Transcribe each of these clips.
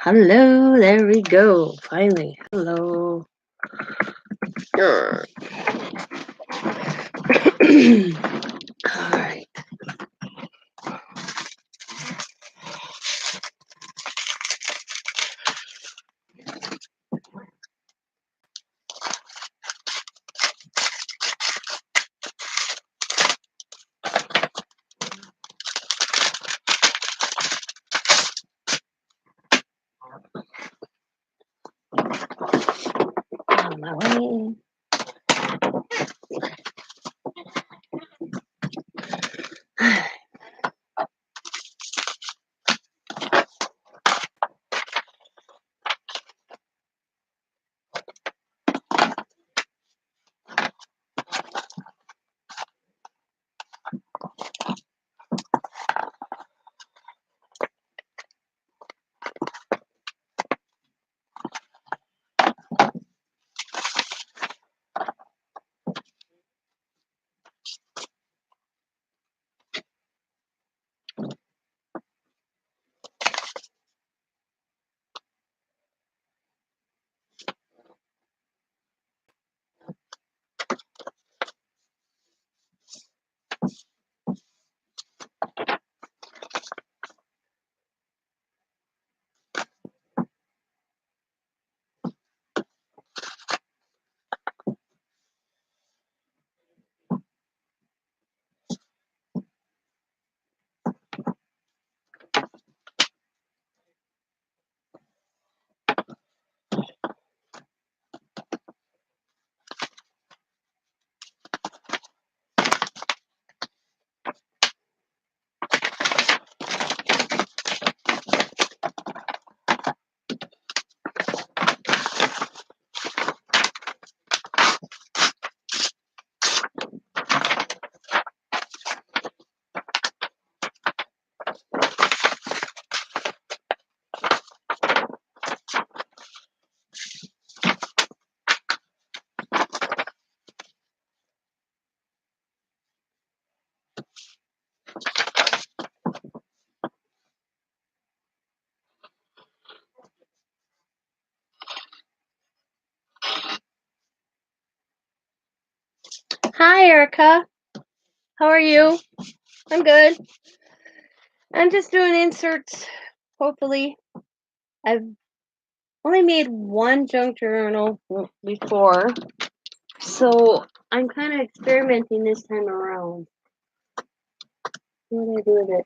Hello, there we go. Finally, hello. All right. On my way. Hi, Erica. How are you? I'm good. I'm just doing inserts. Hopefully, I've only made one junk journal before, so I'm kind of experimenting this time around. What did I do with it?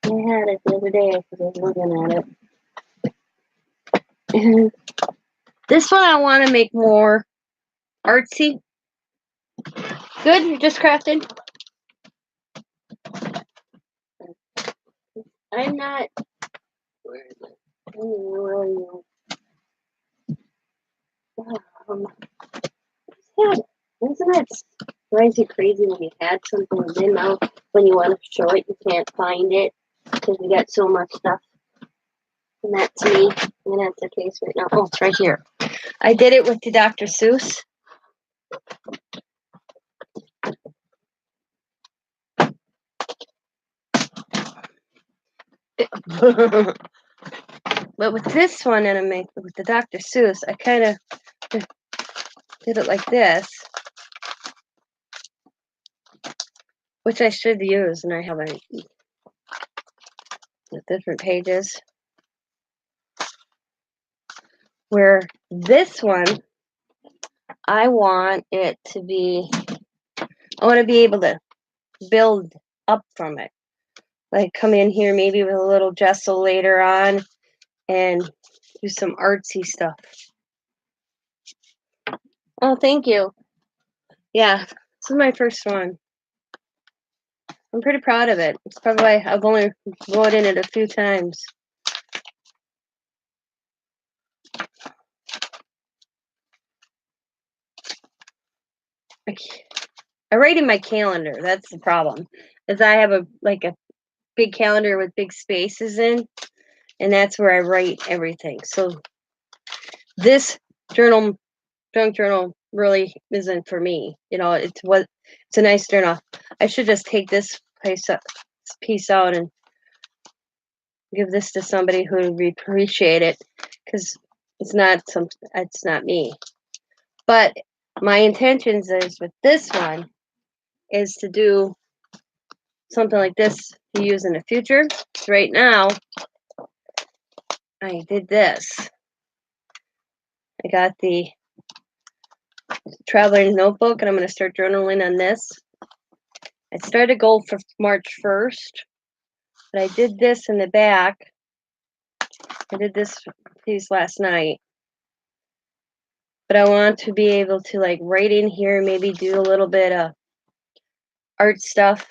I had it the other day because I was looking at it. And this one I want to make more artsy. Good, you just crafted. I'm not. Where is it? Where are you? Yeah, isn't that drives you crazy when you had something and then now when you want to show it you can't find it because we got so much stuff. And that's me, and that's the case right now. Oh, it's right here. I did it with the Dr. Seuss. But with this one, and with the Dr. Seuss, I kind of did it like this, which I should use, and I haven't. With different pages. Where this one, I want it to be. I want to be able to build up from it. Like come in here maybe with a little gesso later on and do some artsy stuff. Oh, thank you. Yeah, this is my first one. I'm pretty proud of it. It's probably I've only wrote in it a few times. I write in my calendar. That's the problem. Is I have a big calendar with big spaces in, and that's where I write everything. So this junk journal really isn't for me. It's a nice journal. I should just take this piece out and give this to somebody who would appreciate it, because it's not me. But my intentions is with this one is to do something like this to use in the future. So right now, I did this. I got the traveling notebook, and I'm going to start journaling on this. I started goal for March 1st, but I did this in the back. I did this piece last night. But I want to be able to like write in here, maybe do a little bit of art stuff,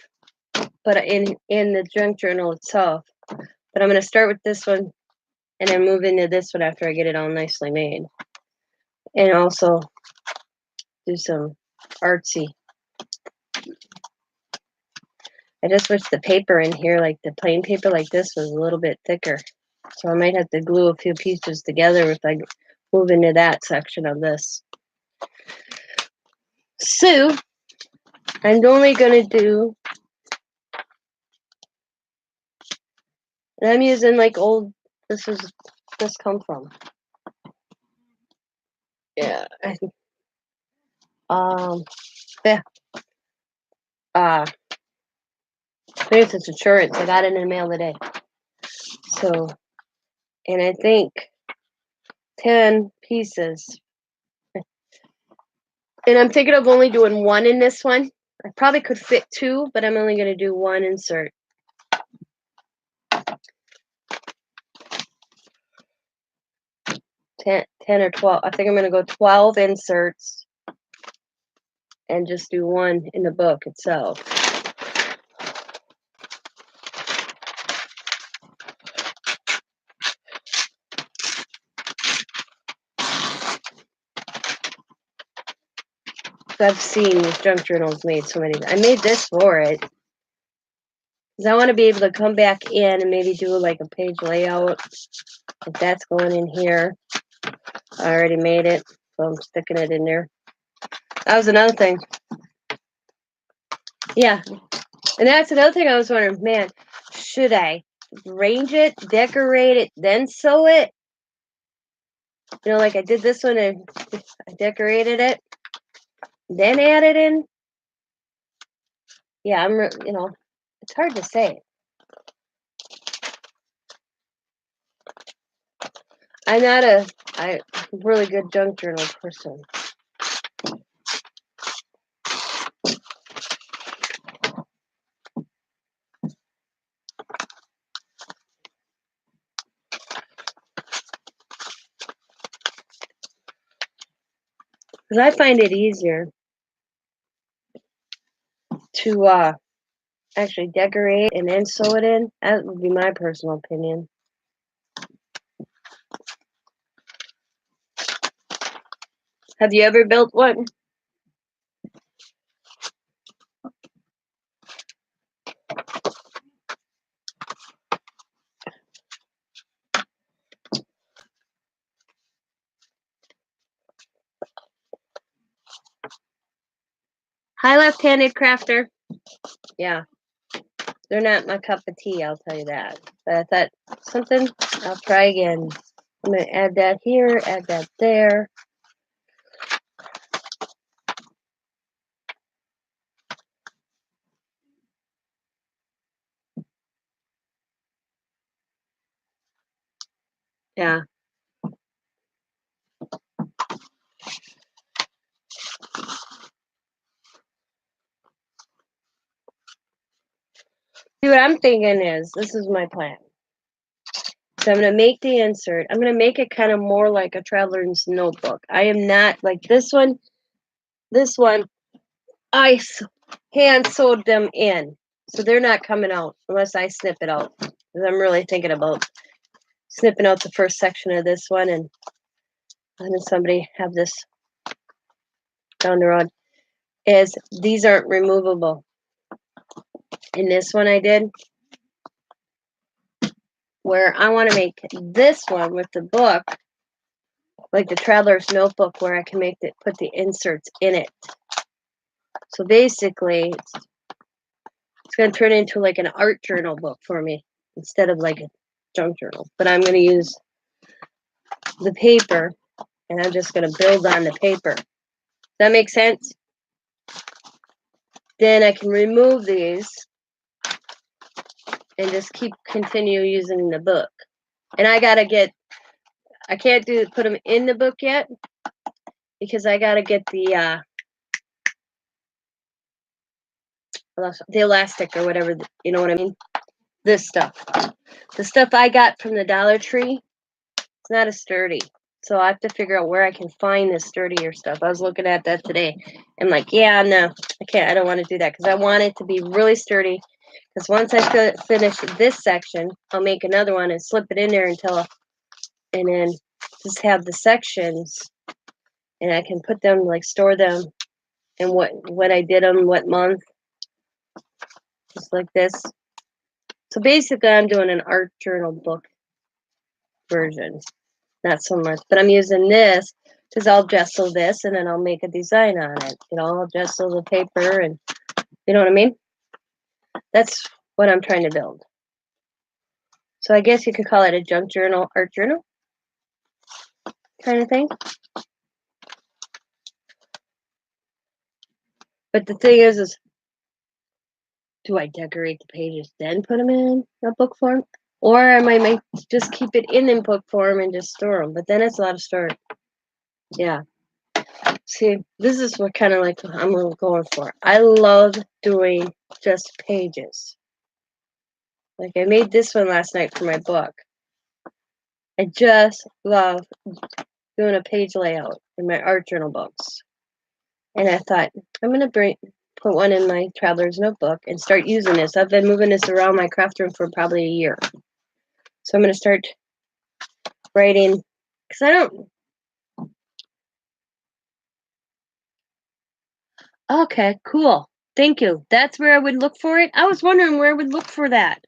but in the junk journal itself. But I'm going to start with this one and then move into this one after I get it all nicely made. And also do some artsy. I just wish the paper in here, like the plain paper like this, was a little bit thicker. So I might have to glue a few pieces together if I move into that section of this. So I'm only going to do, and I'm using like old, this come from. Yeah. Yeah. Benefits Insurance. I got it in the mail today. So, and I think 10 pieces. And I'm thinking of only doing one in this one. I probably could fit two, but I'm only going to do one insert. 10 or 12. I think I'm going to go 12 inserts and just do one in the book itself. I've seen junk journals made so many. I made this for it because I want to be able to come back in and maybe do like a page layout. If that's going in here, I already made it, so I'm sticking it in there. That was another thing. Yeah, and that's another thing I was wondering. Man, should I arrange it, decorate it, then sew it? You know, like I did this one and I decorated it, then add it in. Yeah, it's hard to say. I'm not a really good junk journal person. Because I find it easier to actually decorate and then sew it in. That would be my personal opinion. Have you ever built one? Hi, left-handed crafter. Yeah, they're not my cup of tea, I'll tell you that. But I thought something, I'll try again. I'm going to add that here, add that there. Yeah. See, what I'm thinking is, this is my plan. So I'm going to make the insert. I'm going to make it kind of more like a traveler's notebook. I am not like this one. This one, I hand sewed them in. So they're not coming out unless I snip it out. Because I'm really thinking about snipping out the first section of this one and letting somebody have this down the road. Is these aren't removable. In this one I did, where I want to make this one with the book like the traveler's notebook, where I can put the inserts in it. So basically, it's going to turn into like an art journal book for me instead of like junk journal, but I'm going to use the paper, and I'm just going to build on the paper. Does that make sense? Then I can remove these and just continue using the book. And I can't put them in the book yet because I gotta get the elastic or whatever, you know what I mean? This stuff. The stuff I got from the Dollar Tree, it's not as sturdy. So I have to figure out where I can find this sturdier stuff. I was looking at that today. I'm like, yeah, no, I can't. I don't want to do that because I want it to be really sturdy. Because once I finish this section, I'll make another one and slip it in there and then just have the sections, and I can put them, like, store them, and what I did them, what month, just like this. So basically, I'm doing an art journal book version. Not so much, but I'm using this because I'll gesso this and then I'll make a design on it. You know, I'll gesso the paper and, you know what I mean? That's what I'm trying to build. So I guess you could call it a junk journal, art journal kind of thing. But the thing is do I decorate the pages then put them in a book form? Or I might just keep it in book form and just store them. But then it's a lot of storage. Yeah. See, this is what kind of like I'm going for. I love doing just pages. Like I made this one last night for my book. I just love doing a page layout in my art journal books. And I thought, I'm going to put one in my traveler's notebook and start using this. I've been moving this around my craft room for probably a year. So I'm going to start writing, because I don't. Okay, cool. Thank you. That's where I would look for it. I was wondering where I would look for that.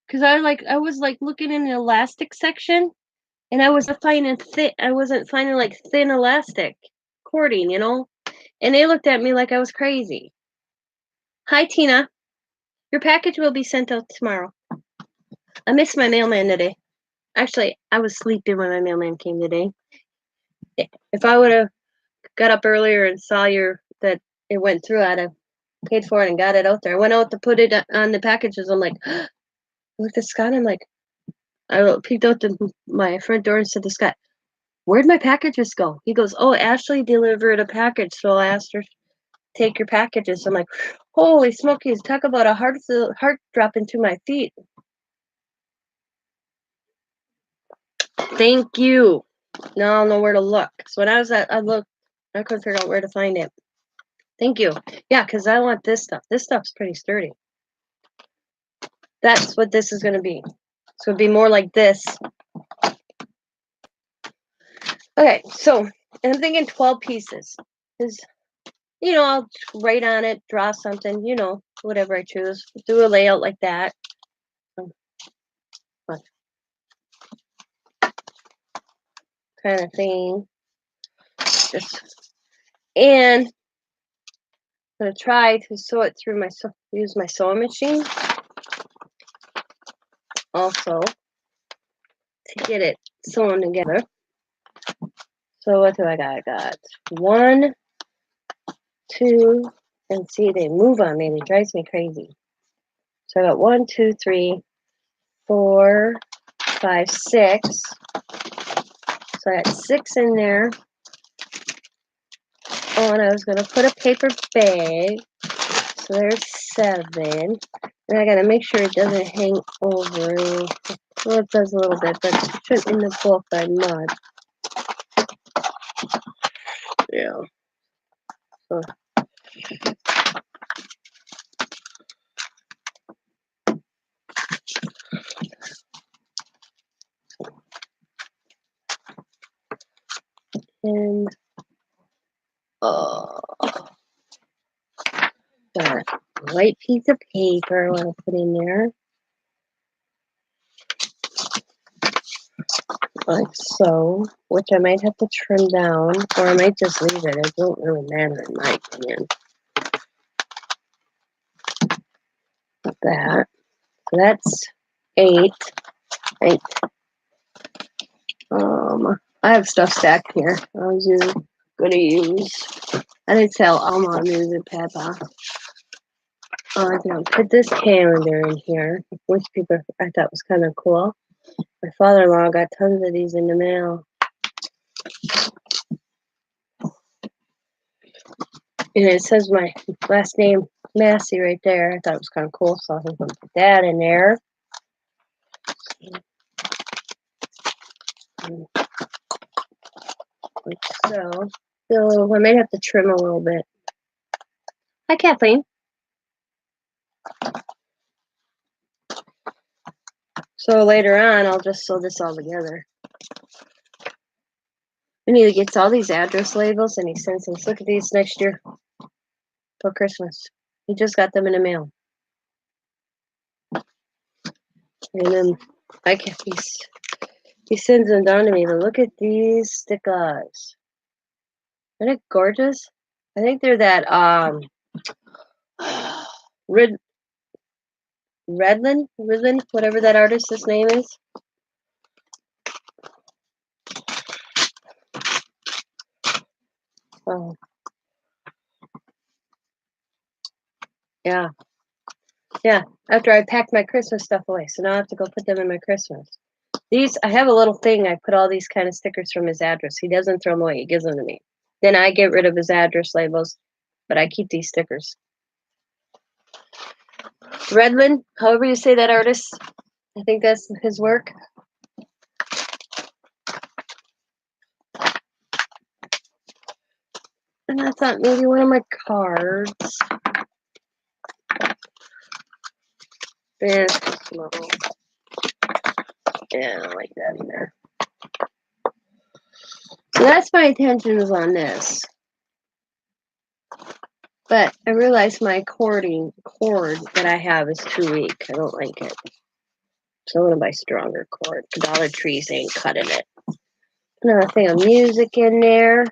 Because I was looking in the elastic section, and I wasn't finding like thin elastic cording, you know? And they looked at me like I was crazy. Hi, Tina. Your package will be sent out tomorrow. I missed my mailman today. Actually, I was sleeping when my mailman came today. If I would have got up earlier and saw that it went through, I'd have paid for it and got it out there. I went out to put it on the packages. I'm like, look at Scott. I'm like, I peeked out my front door and said to Scott, where'd my packages go? He goes, oh, Ashley delivered a package, so I asked her to take your packages. I'm like, holy smokies, talk about a heart dropping to my feet. Thank you. Now I'll know where to look. So when I looked, I couldn't figure out where to find it. Thank you. Yeah, because I want this stuff. This stuff's pretty sturdy. That's what this is going to be. So it'd be more like this. Okay, so, and I'm thinking 12 pieces. Because, you know, I'll write on it, draw something, you know, whatever I choose. Do a layout like that. Kind of thing. And I'm going to try to sew it through use my sewing machine. Also, to get it sewn together. So what do I got? I got 1, 2, and see, they move on me. It drives me crazy. So I got 1, 2, 3, 4, 5, 6. So I got 6 in there. Oh, and I was going to put a paper bag. So there's 7. And I got to make sure it doesn't hang over. Well, it does a little bit, but it shouldn't in the book by much. Yeah. So. And got a white piece of paper I want to put in there. Like so, which I might have to trim down, or I might just leave it. It don't really matter in my opinion. Like that. So that's 8. Right. I have stuff stacked here. I was gonna use. I didn't tell Alma music, Papa. I'm gonna put this calendar in here, which people I thought was kind of cool. My father-in-law got tons of these in the mail. And it says my last name, Massey, right there. I thought it was kind of cool, so I'm going to put that in there. Like so. So I might have to trim a little bit. Hi, Kathleen. So later on, I'll just sew this all together. We need to get all these address labels, and he sends us. Look at these next year for Christmas. He just got them in the mail. And then he sends them down to me. Look at these stickers. Isn't it gorgeous? I think they're that Redlin, whatever that artist's name is. Oh, yeah. After I packed my Christmas stuff away, so now I have to go put them in my Christmas. These, I have a little thing. I put all these kind of stickers from his address. He doesn't throw them away. He gives them to me. Then I get rid of his address labels, but I keep these stickers. Redlin, however you say that artist, I think that's his work. And I thought maybe one of my cards. Yeah, I like that in there. So that's my intention is on this. But I realized my cord that I have is too weak. I don't like it. So I'm going to buy stronger cord. Dollar Trees ain't cutting it. Another thing of music in there.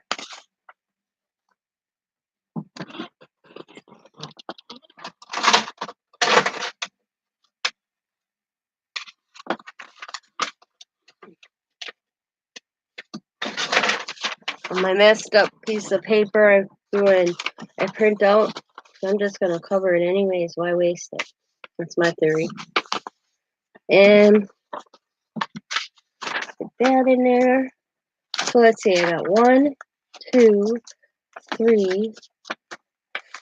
On my messed up piece of paper I print out. I'm just going to cover it anyways. Why waste it? That's my theory. And put that in there. So let's see. I got 1, 2, 3,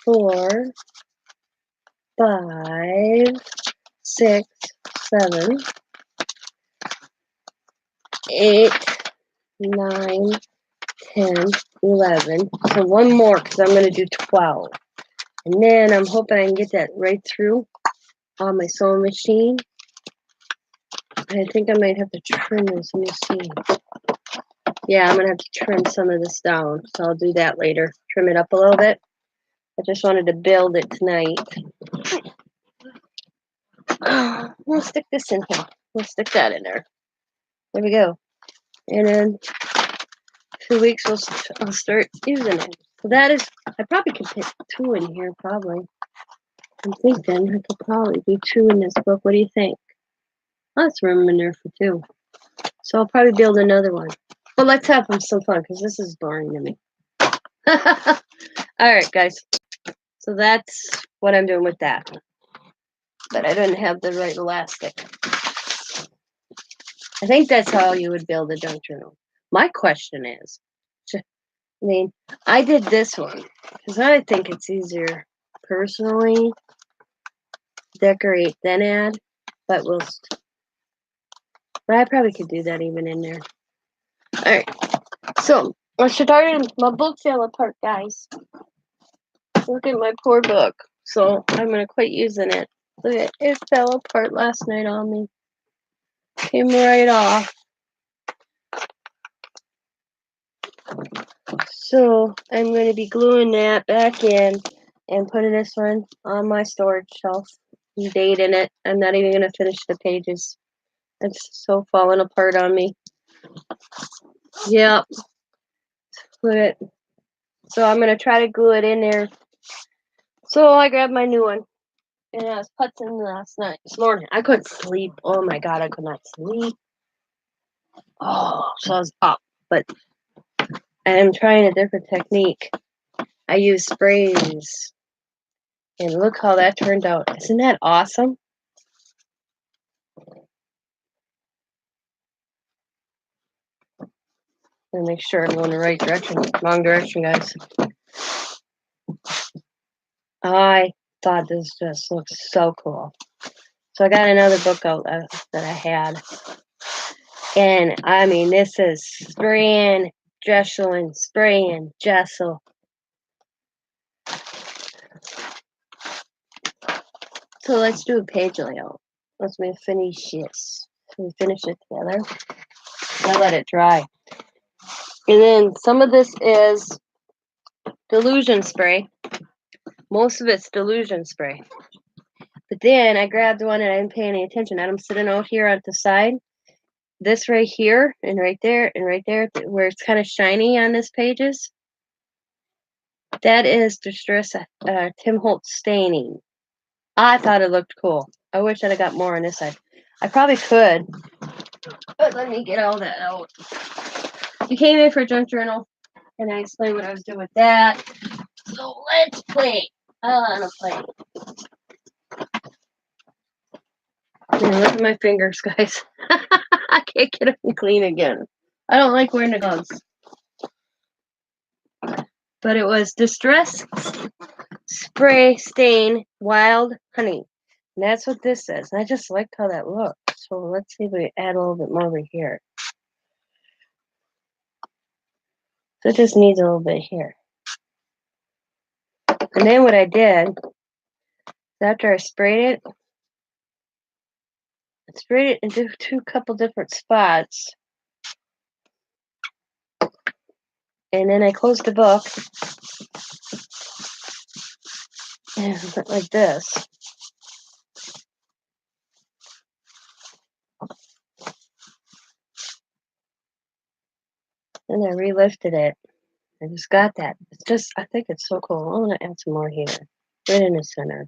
4, 5, 6, 7, 8, 9, 10, 11. So one more because I'm going to do 12. And then I'm hoping I can get that right through on my sewing machine. I think I might have to trim this machine. Yeah, I'm going to have to trim some of this down. So I'll do that later. Trim it up a little bit. I just wanted to build it tonight. We'll stick this in here. We'll stick that in there. There we go. And then 2 weeks I'll start using it. So that is, I probably could fit 2 in here, probably. I'm thinking I could probably do 2 in this book. What do you think? Lots of room in there for 2. So I'll probably build another one. But let's have some fun because this is boring to me. All right, guys. So that's what I'm doing with that. But I didn't have the right elastic. I think that's how you would build a junk journal. My question is, I did this one because I think it's easier personally decorate then add, but I probably could do that even in there. All right, so I started. My book fell apart, guys. Look at my poor book. So I'm gonna quit using it. Look at it fell apart last night on me. Came right off. So I'm going to be gluing that back in and putting this one on my storage shelf. Dating it. I'm not even going to finish the pages. It's so falling apart on me. Yep. Put it. So I'm going to try to glue it in there. So I grabbed my new one. And I was putzing last night. This morning. I couldn't sleep. Oh my God, I could not sleep. so I was up. But I'm trying a different technique. I use sprays, and look how that turned out. Isn't that awesome? And make sure I'm going the right direction. Wrong direction, guys. I thought this just looks so cool. So I got another book out that I had. And I mean, this is spraying, gesseling, spraying, gessel. So let's do a page layout. Let's finish this. We finish it together. I let it dry. And then some of this is delusion spray. Most of it's delusion spray. But then I grabbed one and I didn't pay any attention. And I'm sitting out here at the side. This right here and right there, where it's kind of shiny on this pages. That is Distress Tim Holtz staining. I thought it looked cool. I wish I'd have got more on this side. I probably could. But let me get all that out. You came in for a junk journal, and I explained what I was doing with that. So let's play. I want to play. Look at my fingers, guys. I can't get them clean again. I don't like wearing the gloves. But it was Distress Spray Stain Wild Honey. And that's what this says. And I just liked how that looked. So let's see if we add a little bit more over here. So it just needs a little bit here. And then what I did, after I sprayed it into two couple different spots. And then I closed the book. And went like this. And I relifted it. I just got that. It's just, I think it's so cool. I want to add some more here. Right in the center.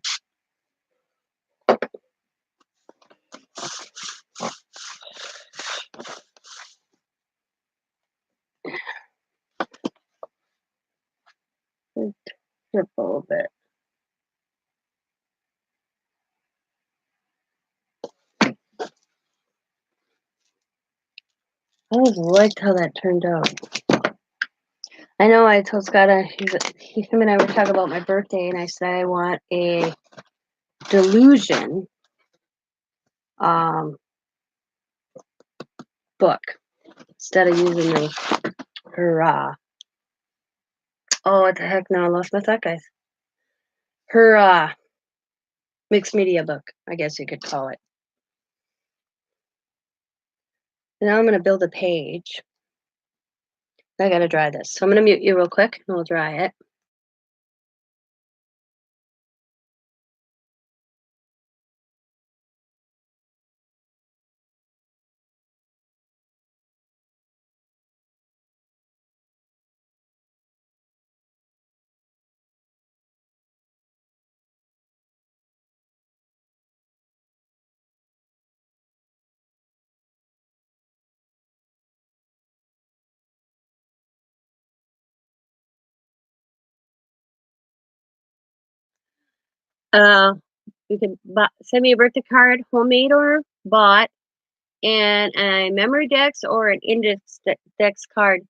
Flip a little bit. I always liked how that turned out. I know I told Scott, him and I were talking about my birthday, and I said I want a delusion book instead of using the hurrah. Oh, what the heck? No, I lost my thought, guys. Hurrah. Mixed media book, I guess you could call it. Now I'm going to build a page. I got to dry this. So I'm going to mute you real quick, and we'll dry it. You can send me a birthday card, homemade or bought, and a memory dex or an index card.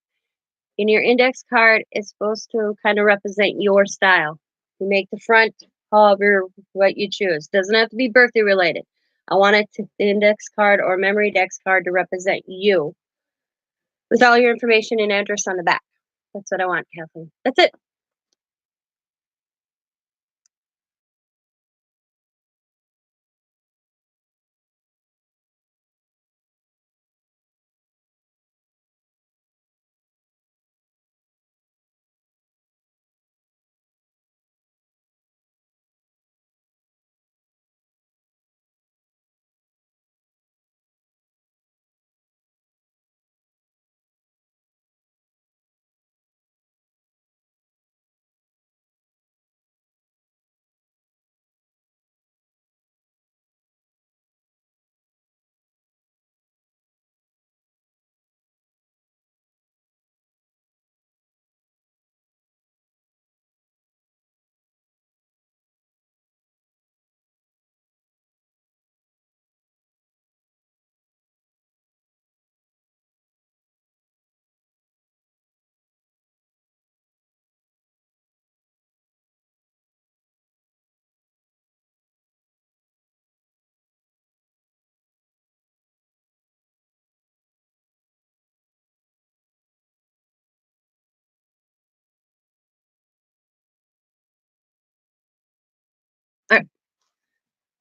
And your index card is supposed to kind of represent your style. You make the front however what you choose. Doesn't have to be birthday related. I want the index card or memory dex card to represent you with all your information and address on the back. That's what I want, Kathleen. That's it.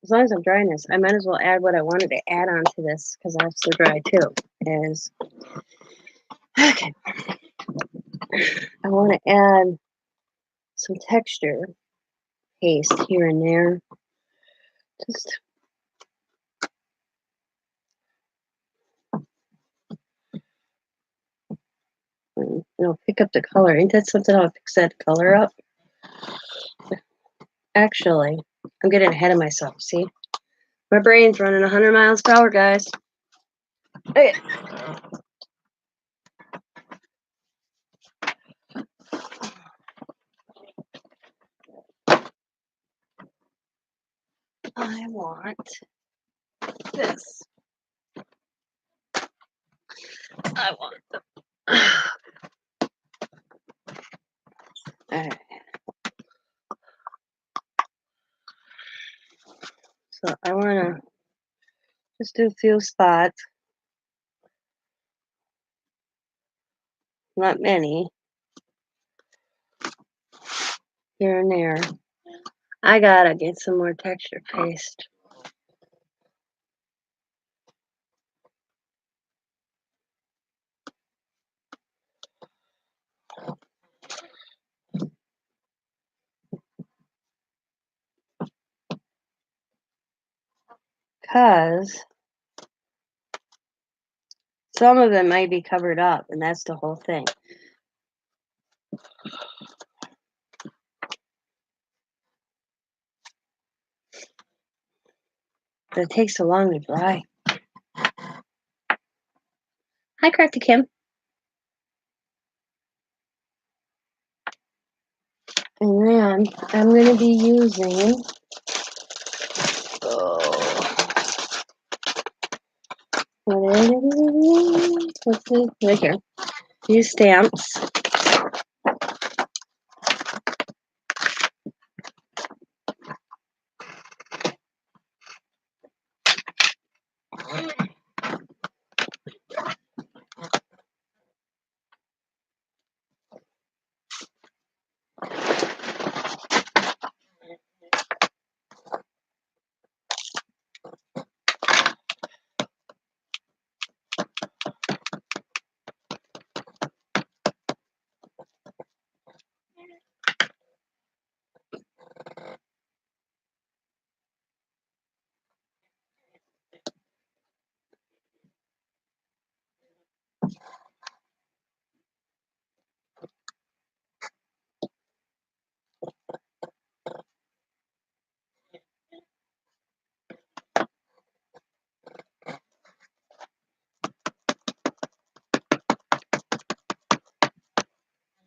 as long as I'm drying this, I might as well add what I wanted to add on to this because I have to dry too. Is okay. I want to add some texture paste here and there. Just pick up the color. Ain't that something? I'll fix that color up. Actually, I'm getting ahead of myself. See, my brain's running 100 miles per hour, guys. Okay. I want this. I want them. Alright. So I want to just do a few spots. Not many. Here and there. I gotta get some more texture paste. Because some of it might be covered up, and that's the whole thing. But it takes so long to dry. Hi, Crafty Kim. And then I'm going to be using what's it? Right here. Use stamps.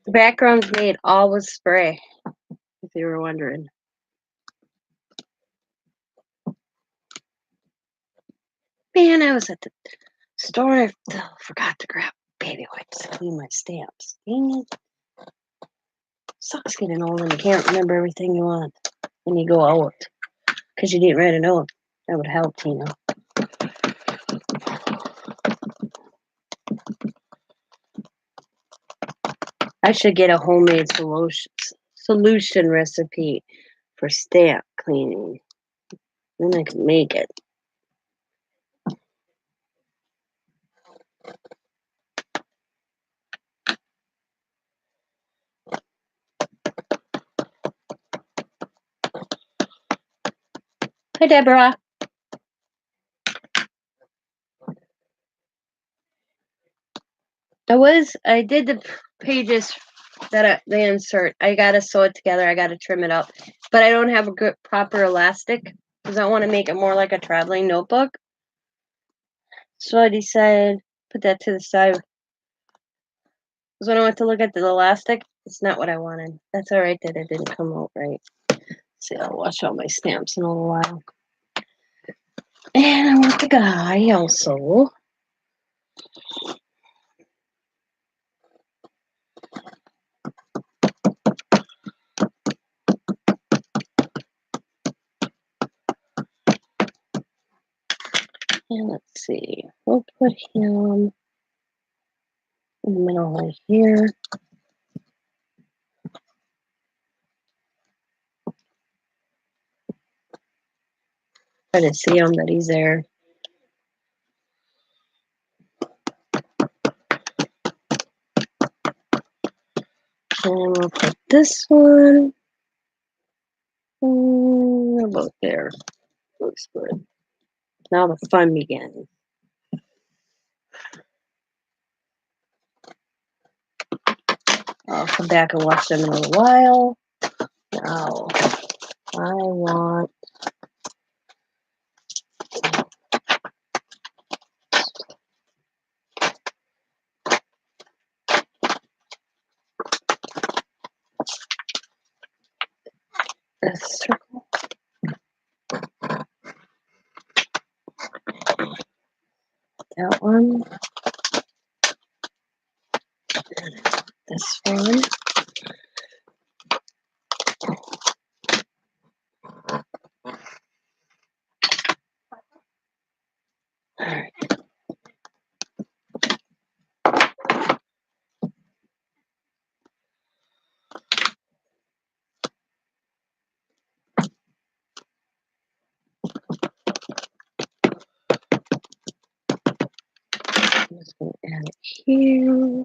The background's made all with spray, if you were wondering. Man, I was at the store and I forgot to grab baby wipes to clean my stamps. Dang it. Sucks getting old and you can't remember everything you want when you go out. Because you didn't write a note. That would help, Tina. I should get a homemade solution recipe for stamp cleaning. Then I can make it. Hi, Deborah. I did the pages that they insert. I gotta sew it together. I gotta trim it up, but I don't have a good proper elastic because I want to make it more like a traveling notebook. So I decided put that to the side. Because when I went to look at the elastic, it's not what I wanted. That's all right that it didn't come out right. See, I'll wash out my stamps in a little while. And I want the guy also. And let's see, we'll put him in the middle right here. Try to see him that he's there. And we'll put this one. About there. Looks good. Now the fun begins. I'll come back and watch them in a little while. Now, I want this circle. That one. This one. Alright. I'm just going to add it here.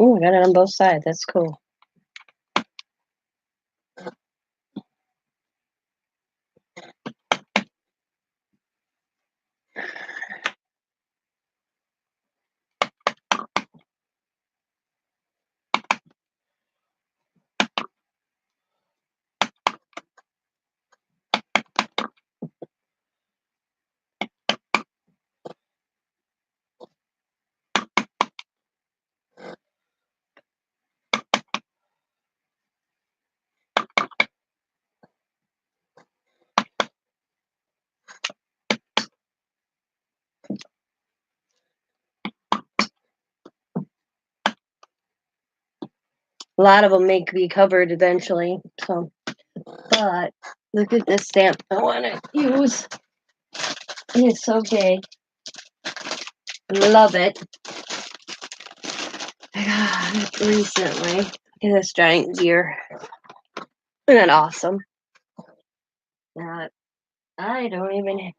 Oh, I got it on both sides. That's cool. A lot of them may be covered eventually. So, but look at this stamp I want to use. It's so big. Love it. I got it recently. Look at this giant deer. Isn't that awesome? I don't even.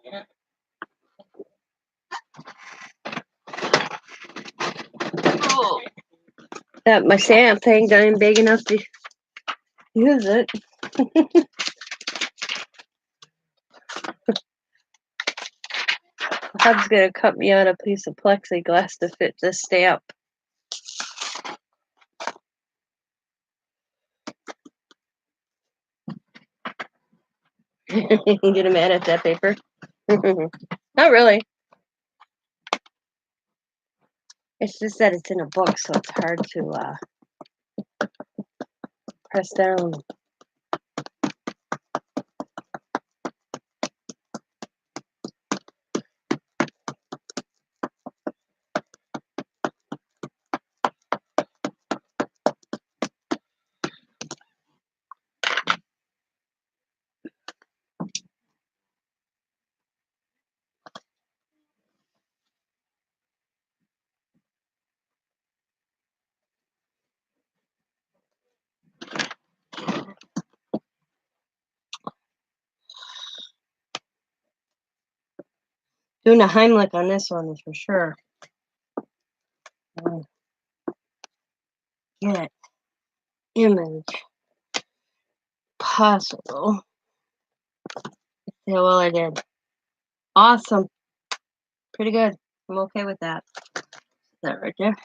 Oh. That my stamp thing not even big enough to use it. Hub's gonna cut me out a piece of plexiglass to fit this stamp. Get him mad at that paper? Not really. It's just that it's in a book, so it's hard to press down. Doing a Heimlich on this one is for sure. Get image possible. Yeah, well, I did. Awesome. Pretty good. I'm okay with that. That right there.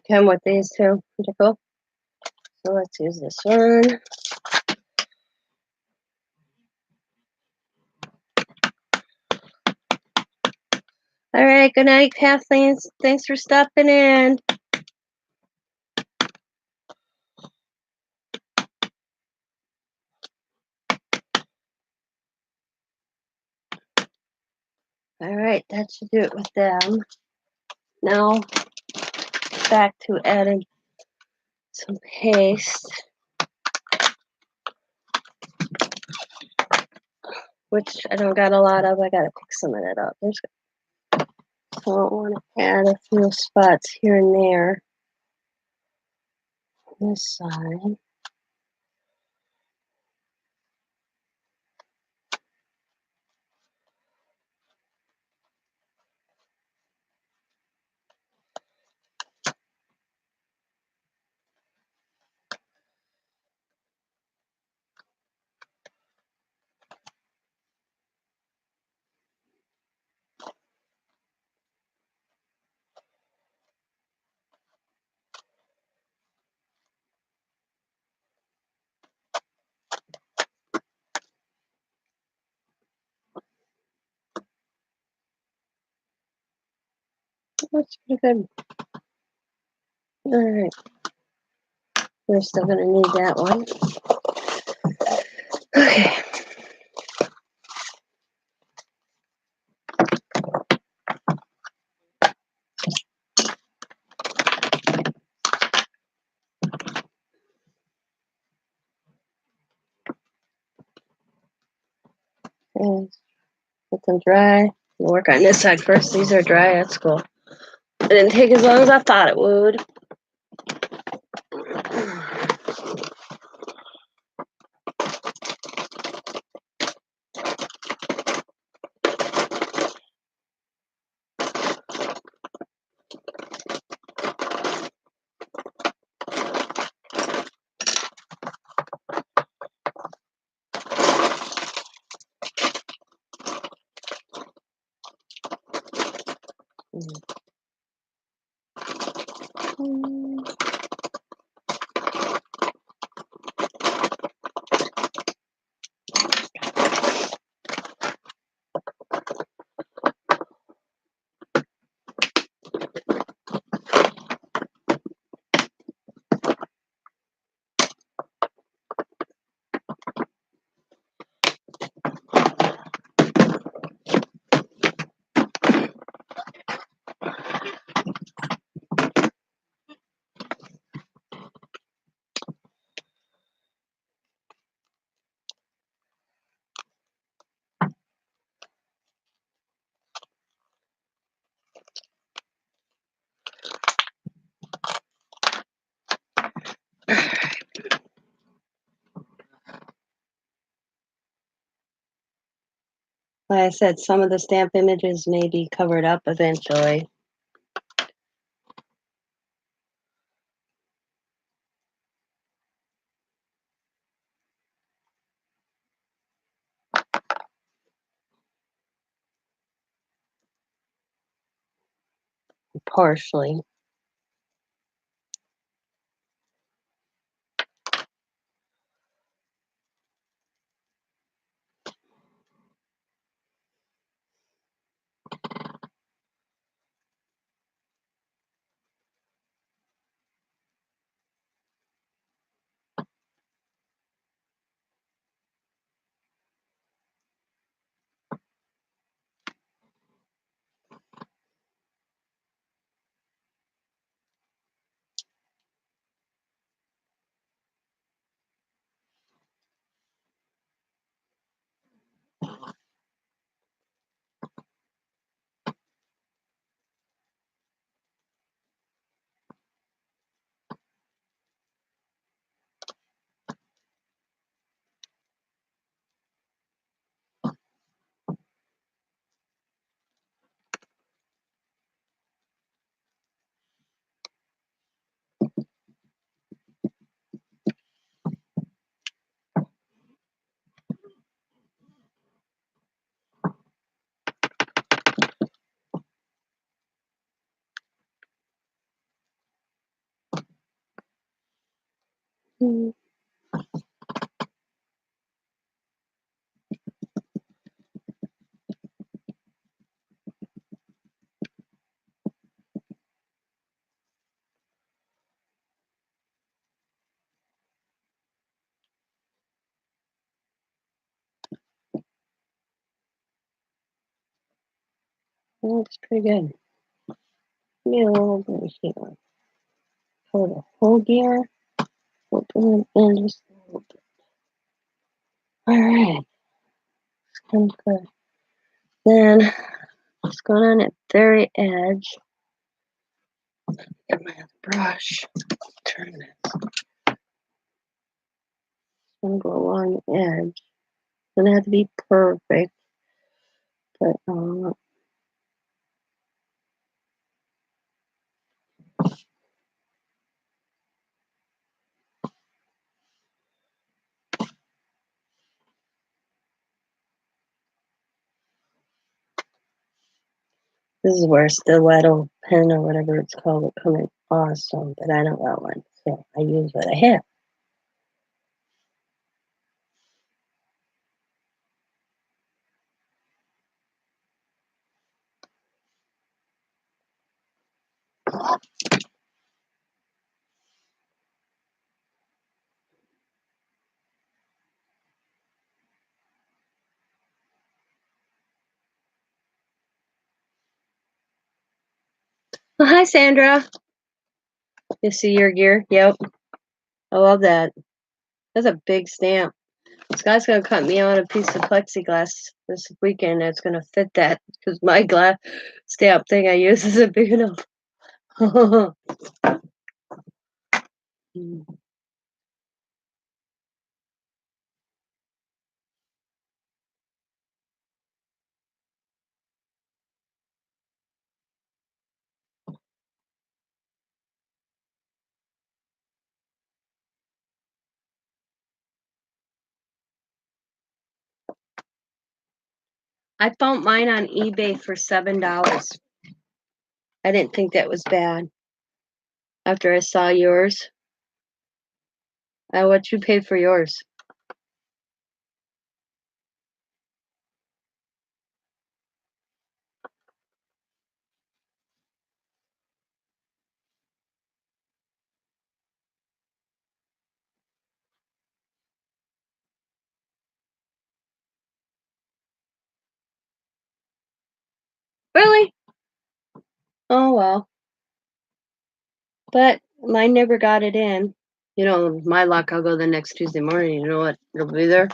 Come with these two. Pretty cool. So let's use this one. All right. Good night, Kathleen. Thanks for stopping in. All right, that should do it with them. Now back to adding some paste, which I don't got a lot of. I gotta pick some of that up. So I want to add a few spots here and there on this side. That's pretty good. All right, we're still gonna need that one. Okay. Okay. Let them dry. We'll work on this side first. These are dry. That's cool. It didn't take as long as I thought it would. Like I said, some of the stamp images may be covered up eventually. Partially. looks pretty good. Maybe a little bit here. Hold the whole gear. Open it and just a little bit. Alright. Sounds good. Then just going on at very edge. Get my brush. Turn this. I'm gonna go along the edge. Doesn't have to be perfect, but this is where stiletto pen or whatever it's called would come in awesome, but I don't got one, so I use what I have. Oh, hi, Sandra. You see your gear? Yep. I love that. That's a big stamp. Scott's gonna cut me out a piece of plexiglass this weekend that's gonna fit that because my glass stamp thing I use isn't big enough. I found mine on eBay for $7. I didn't think that was bad after I saw yours. What you paid for yours? Really? Oh well. But mine never got it in. You know, my luck, I'll go the next Tuesday morning. You know what? It'll be there.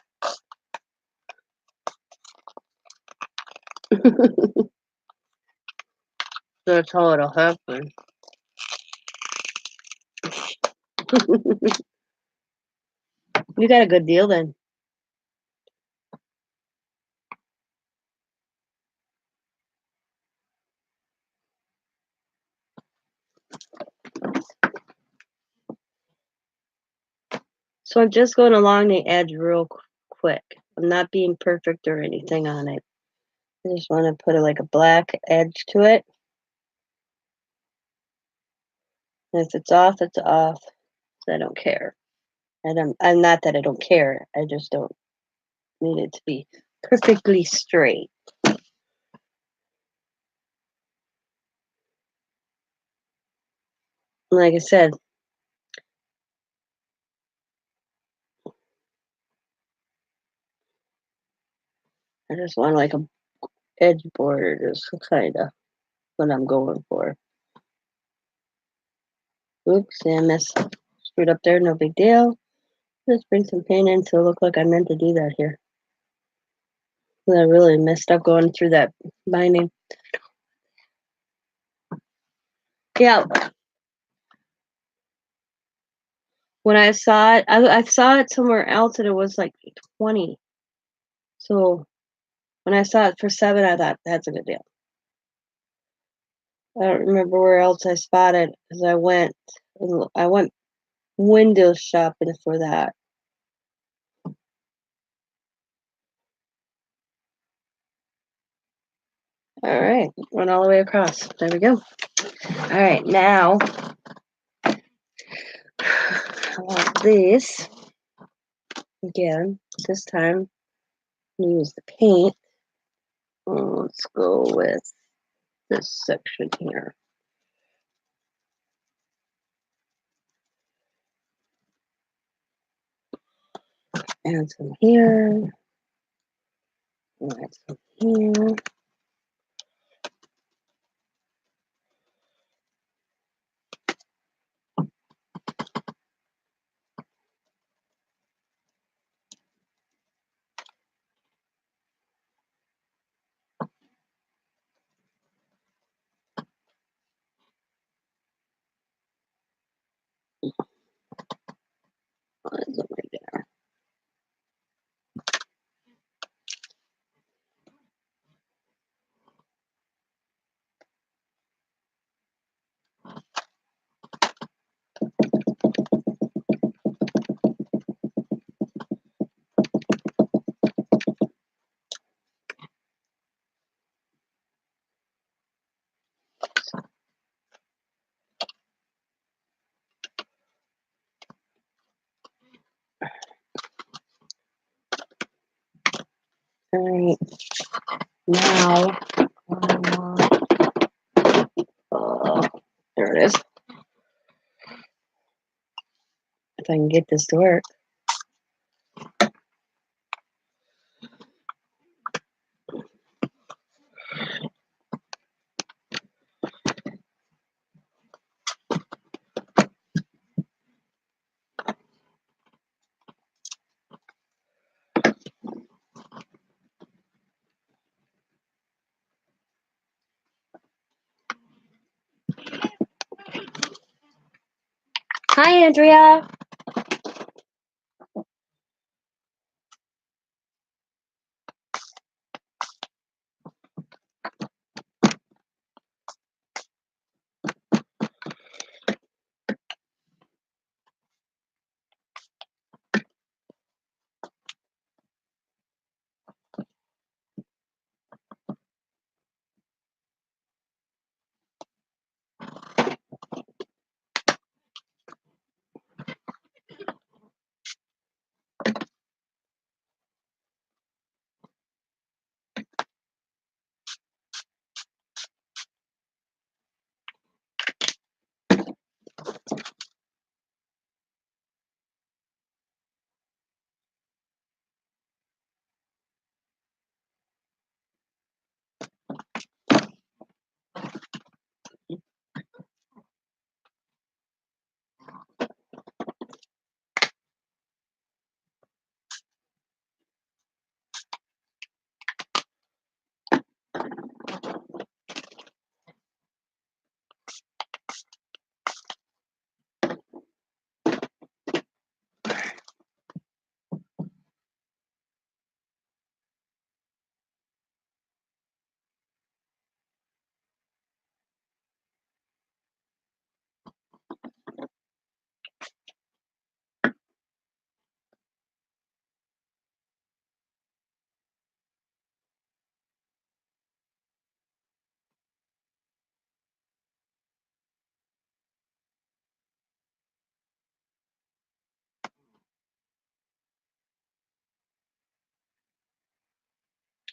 That's how it'll happen. You got a good deal then. So I'm just going along the edge real quick. I'm not being perfect or anything on it. I just want to put like a black edge to it. And if it's off, it's off. I don't care. I'm not that I don't care. I just don't need it to be perfectly straight. Like I said, I just want like a edge border, just kind of what I'm going for. Oops, I missed. Screwed up there, no big deal. Just bring some paint in to look like I meant to do that here. I really messed up going through that binding. Yeah, when I saw it, I saw it somewhere else and it was like 20. So when I saw it for 7, I thought that's a good deal. I don't remember where else I spotted because I went window shopping for that. All right, went all the way across. There we go. All right, now I want this again. This time, use the paint. Let's go with this section here. Add some here. Add some here. was over there. All right, now, there it is. If I can get this to work. Hi, Andrea.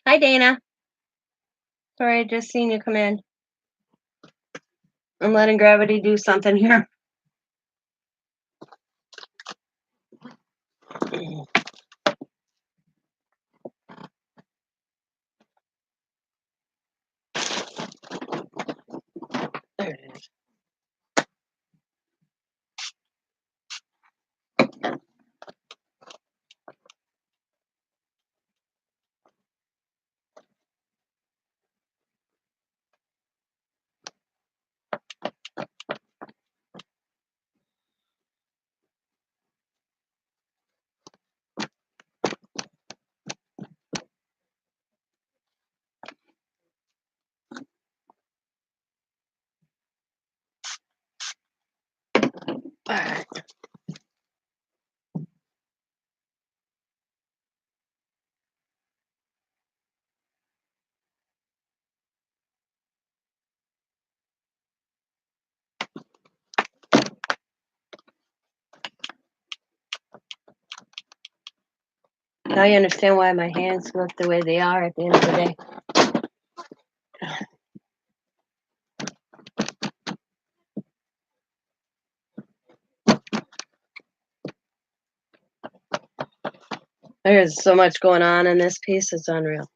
Hi, Dana. Sorry, I just seen you come in. I'm letting gravity do something here. There it is. All right. Now you understand why my hands look the way they are at the end of the day. There's so much going on in this piece, it's unreal.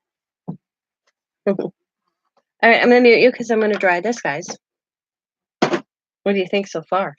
All right, I'm gonna mute you because I'm gonna dry this, guys. What do you think so far?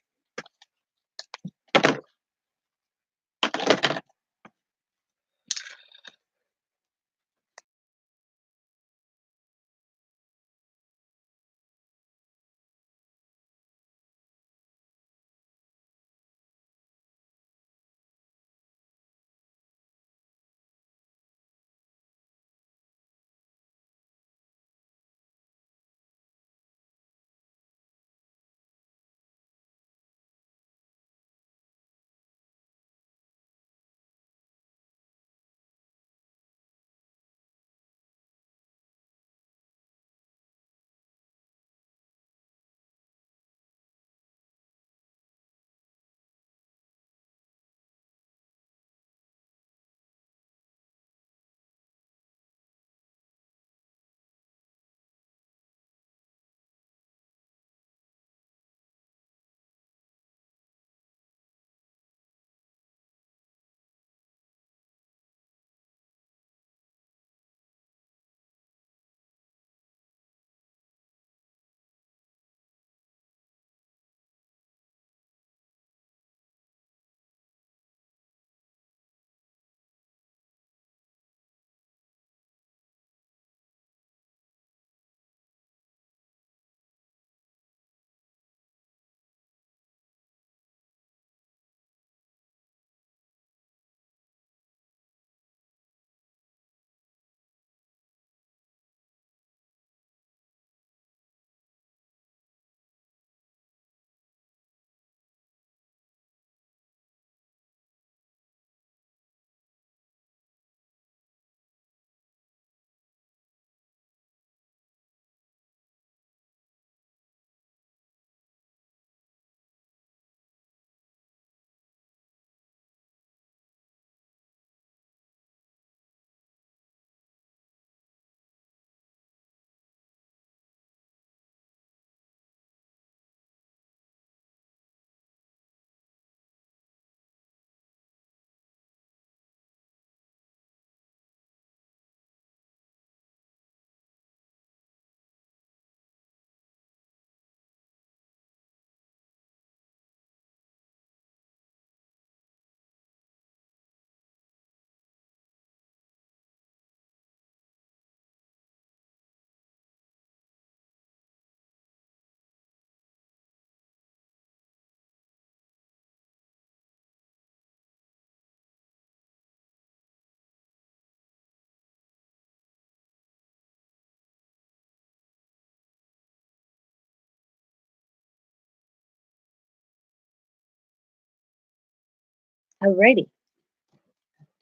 Alrighty.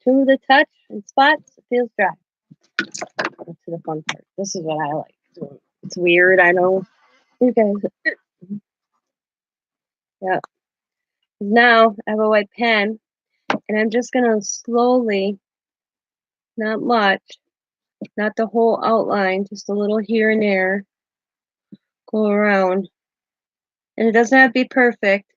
To the touch and spots, it feels dry. To the fun part. This is what I like doing. It's weird, I know. You guys, yeah. Now I have a white pen, and I'm just gonna slowly, not much, not the whole outline, just a little here and there, go around. And it doesn't have to be perfect.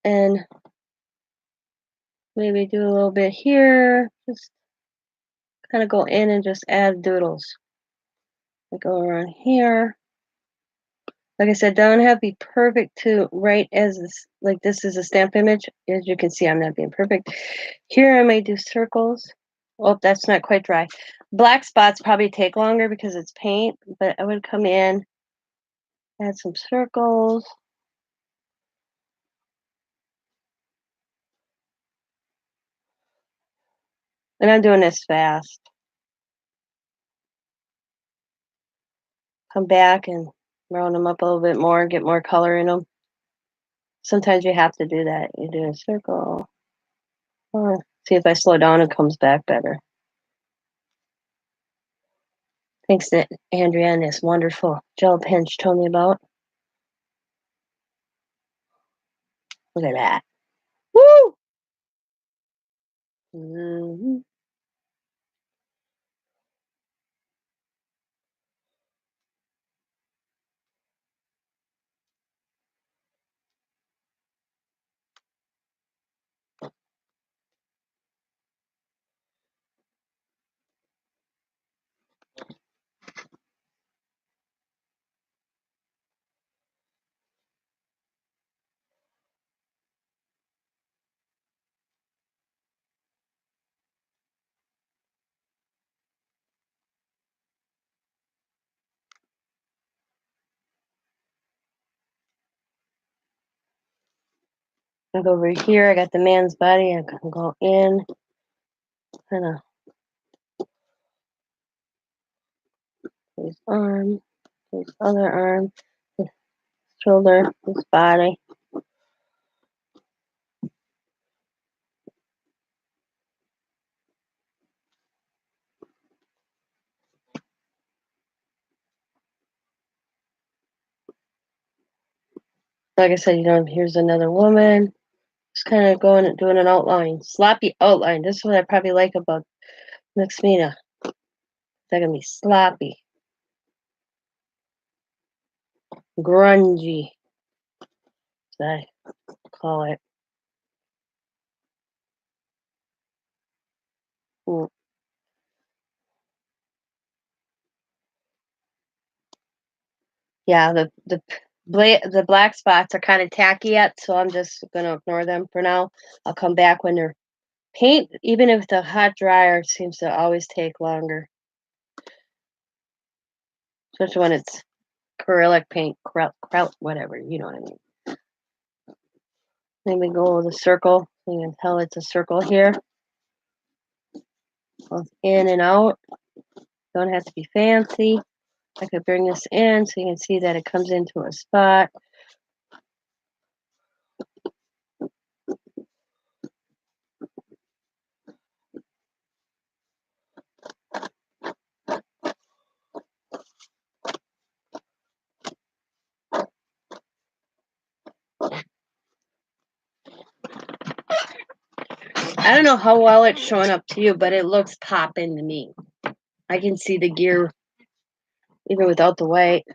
And maybe do a little bit here, just kind of go in and just add doodles. I go around here. Like I said, don't have to be perfect to write as this, like this is a stamp image. As you can see, I'm not being perfect. Here I may do circles. Oh, that's not quite dry. Black spots probably take longer because it's paint, but I would come in, add some circles. And I'm doing this fast. Come back and round them up a little bit more, get more color in them. Sometimes you have to do that. You do a circle. Oh, see if I slow down, it comes back better. Thanks to Andrea and this wonderful gel pen she told me about. Look at that. Woo! Mm-hmm. I go over here. I got the man's body. I can go in, kind of his arm, his other arm, his shoulder, his body. Like I said, here's another woman. Just kind of going and doing an outline, sloppy outline. This is what I probably like about Mixmina. They're gonna be sloppy, grungy, as I call it. Mm. Yeah, the black spots are kind of tacky yet, so I'm just gonna ignore them for now. I'll come back when they're paint. Even if the hot dryer seems to always take longer, especially when it's acrylic paint, kraut, whatever. You know what I mean. Then we go with a circle. You can tell it's a circle here, both in and out. Don't have to be fancy. I could bring this in so you can see that it comes into a spot. I don't know how well it's showing up to you, but it looks popping to me. I can see the gear even without the white.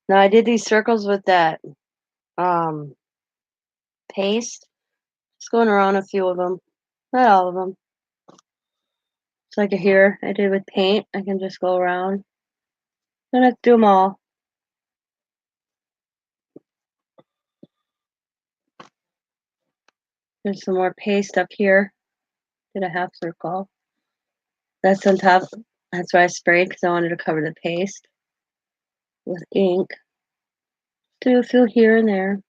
Now I did these circles with that um, paste. Just going around a few of them, not all of them. It's like here I did with paint. I can just go around. Don't have to do them all. There's some more paste up here. Did a half circle. That's on top. That's why I sprayed because I wanted to cover the paste with ink. Do a few here and there.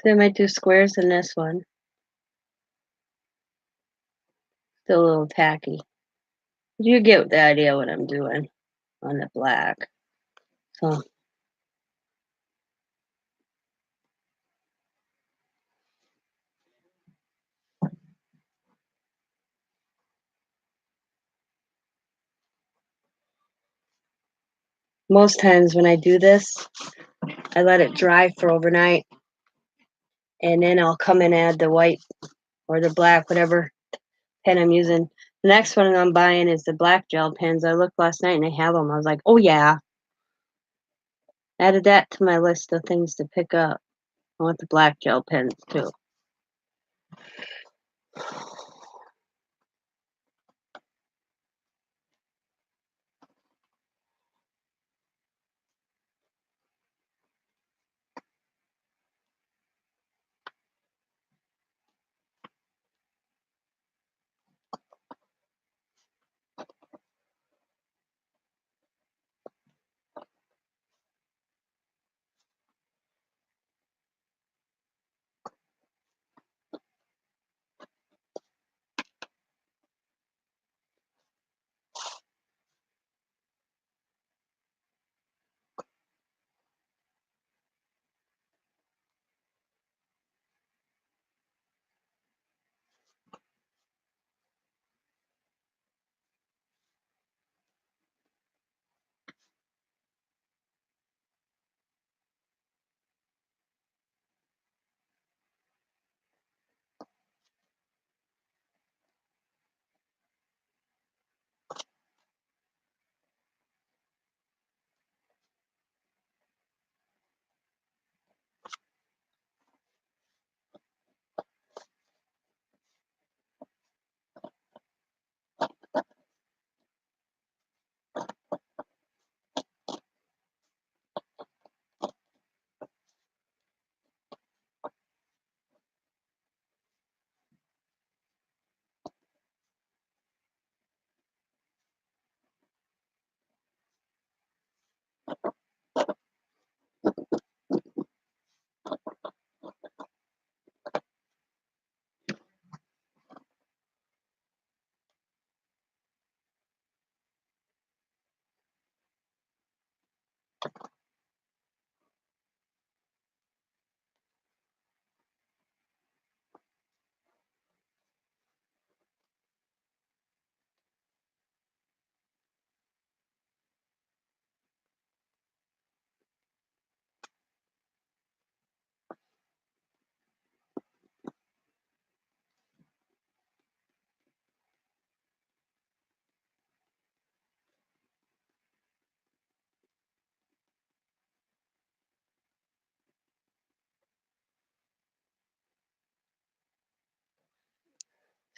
So I might do squares in this one. Still a little tacky. You get the idea what I'm doing on the black. So most times when I do this, I let it dry for overnight, and then I'll come and add the white or the black, whatever pen I'm using. The next one I'm buying is the black gel pens. I looked last night and I have them. I was like, oh yeah. Added that to my list of things to pick up. I want the black gel pens too.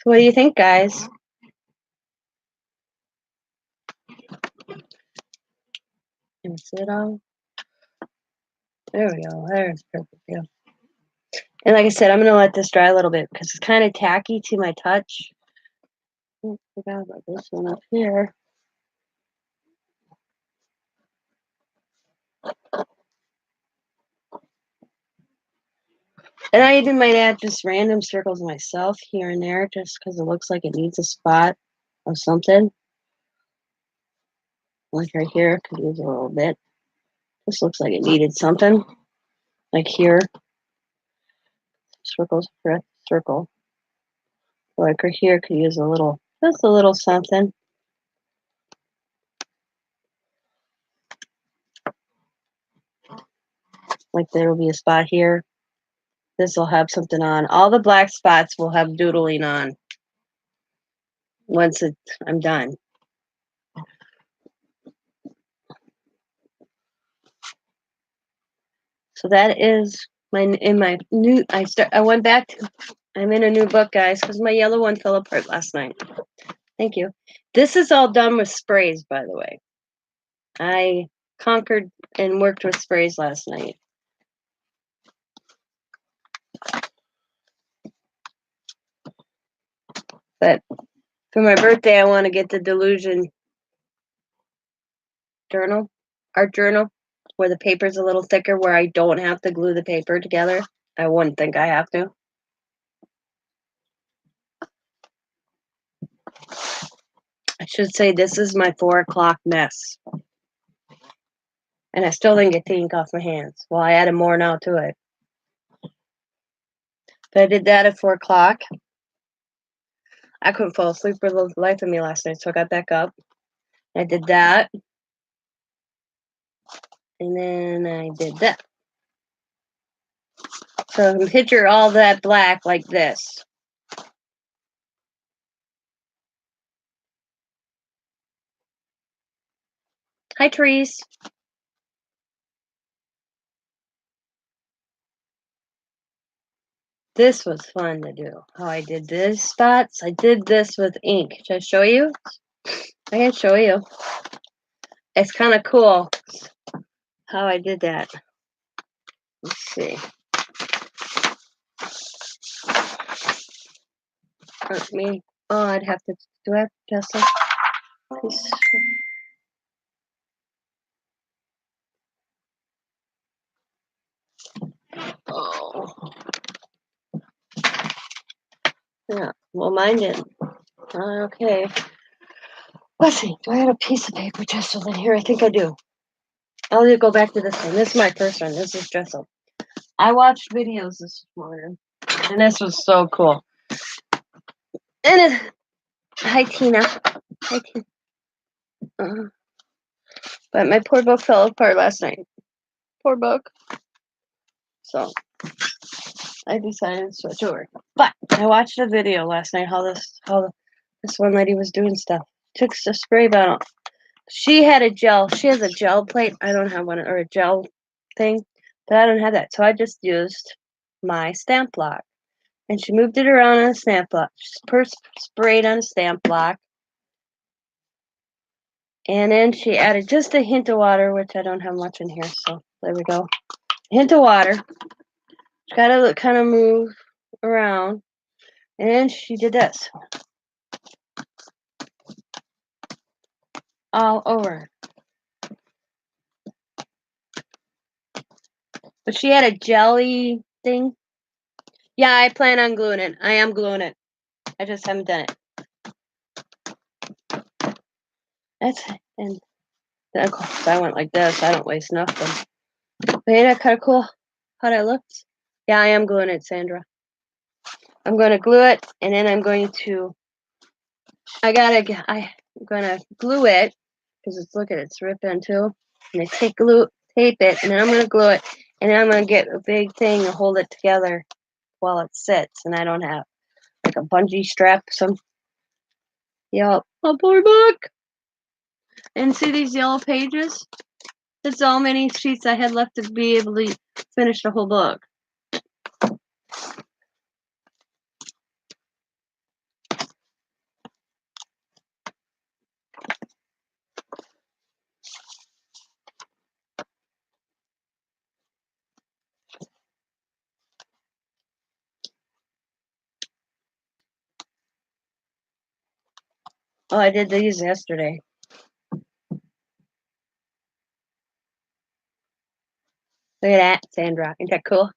So what do you think, guys? Can you see it all? There we go. There's perfect. Yeah. And like I said, I'm gonna let this dry a little bit because it's kind of tacky to my touch. Oh, forgot about this one up here. And I even might add just random circles myself here and there just because it looks like it needs a spot of something. Like right here, could use a little bit. This looks like it needed something. Like here, circles for a circle. Like right here, could use a little, just a little something. Like there will be a spot here. This will have something on. All the black spots will have doodling on once I'm done. So that is my new. I went back to. I'm in a new book, guys, because my yellow one fell apart last night. Thank you. This is all done with sprays, by the way. I conquered and worked with sprays last night. But for my birthday, I want to get the Delusion journal, art journal, where the paper's a little thicker, where I don't have to glue the paper together. I wouldn't think I have to. I should say this is my 4 o'clock mess. And I still didn't get the ink off my hands. Well, I added more now to it. But I did that at 4 o'clock. I couldn't fall asleep for the life of me last night, so I got back up. I did that. And then I did that. So picture all that black like this. Hi, trees. This was fun to do. How I did these spots. I did this with ink. Should I show you? I can show you. It's kind of cool how I did that. Let's see. Let me. Oh, I'd have to. Do I have to just this? Oh. Yeah. Well, mine didn't. Okay. Let's see. Do I have a piece of paper just in here? I think I do. I'll just go back to this one. This is my first one. This is Jessel. I watched videos this morning, and this was so cool. And hi, Tina. Hi, Tina. But my poor book fell apart last night. Poor book. So I decided to switch over. But I watched a video last night how this one lady was doing stuff. Took a spray bottle. She had a gel. She has a gel plate. I don't have one, or a gel thing, but I don't have that. So I just used my stamp block. And she moved it around on a stamp block. Sprayed on a stamp block. And then she added just a hint of water, which I don't have much in here. So there we go. Hint of water. She got to kind of move around. And then she did this. All over. But she had a jelly thing. Yeah, I plan on gluing it. I am gluing it. I just haven't done it. And of course I went like this. I don't waste nothing. But ain't that kind of cool how that looks? Yeah, I am gluing it, Sandra. I'm going to glue it, and then I'm going to glue it because look at it, it's ripping too. And I tape it, and then I'm going to glue it, and then I'm going to get a big thing and hold it together while it sits, and I don't have like a bungee strap. Yep, a poor book. And see these yellow pages? That's all many sheets I had left to be able to finish the whole book. Oh, I did these yesterday. Look at that, Sandra. Ain't that cool?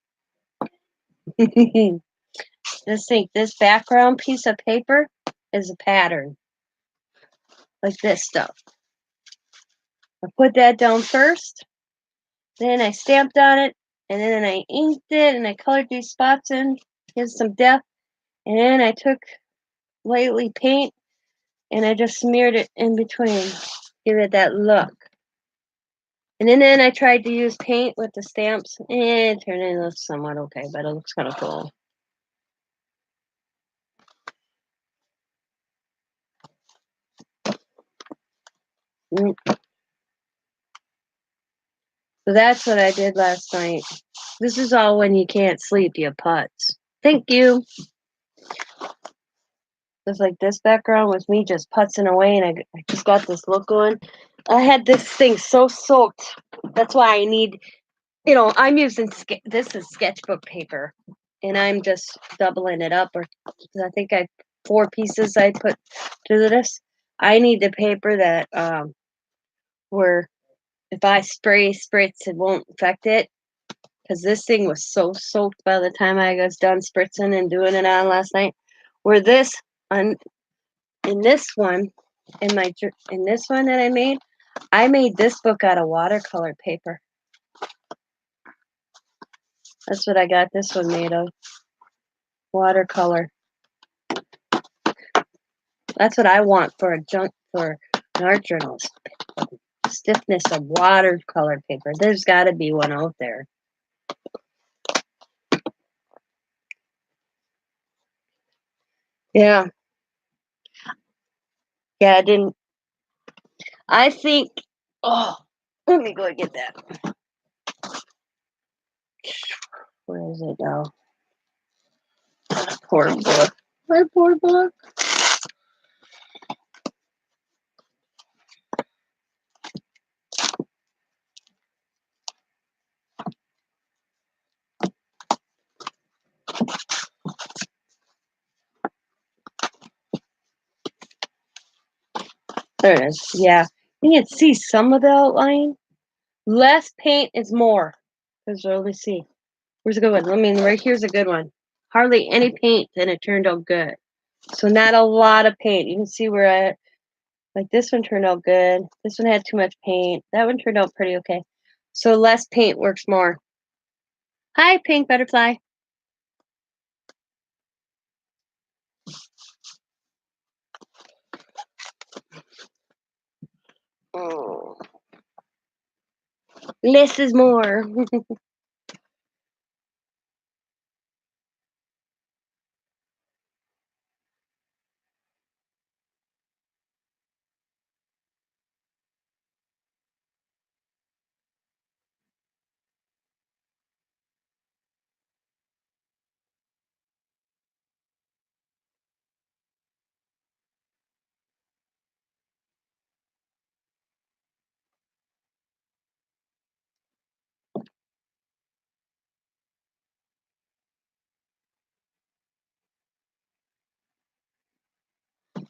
Just think, this background piece of paper is a pattern. Like this stuff. I put that down first. Then I stamped on it. And then I inked it. And I colored these spots in. Give some depth. And then I took lightly paint. And I just smeared it in between. Give it that look. And then I tried to use paint with the stamps. And it turned into somewhat okay. But it looks kind of cool. So that's what I did last night. This is all when you can't sleep, you putz. Thank you. Just like this background was me just putzing away, and I just got this look going. I had this thing so soaked. That's why I need, I'm using, this is sketchbook paper, and I'm just doubling it up, or I think 4 pieces I put to this. I need the paper that, where if I spray it won't affect it. because this thing was so soaked by the time I was done spritzing and doing it on last night. Where this on in this one, in this one that I made this book out of watercolor paper. That's what I got this one made of. Watercolor. That's what I want for an art journal. Stiffness of watercolor paper. There's got to be one out there. Yeah. Yeah, I didn't. I think. Oh, let me go get that. Where is it now? Poor book. My poor book. There it is. Yeah. You can see some of the outline. Less paint is more. Because let me see. Where's a good one? I mean, right here's a good one. Hardly any paint, and it turned out good. So not a lot of paint. You can see where like this one turned out good. This one had too much paint. That one turned out pretty okay. So less paint works more. Hi, pink butterfly. Oh. Less is more.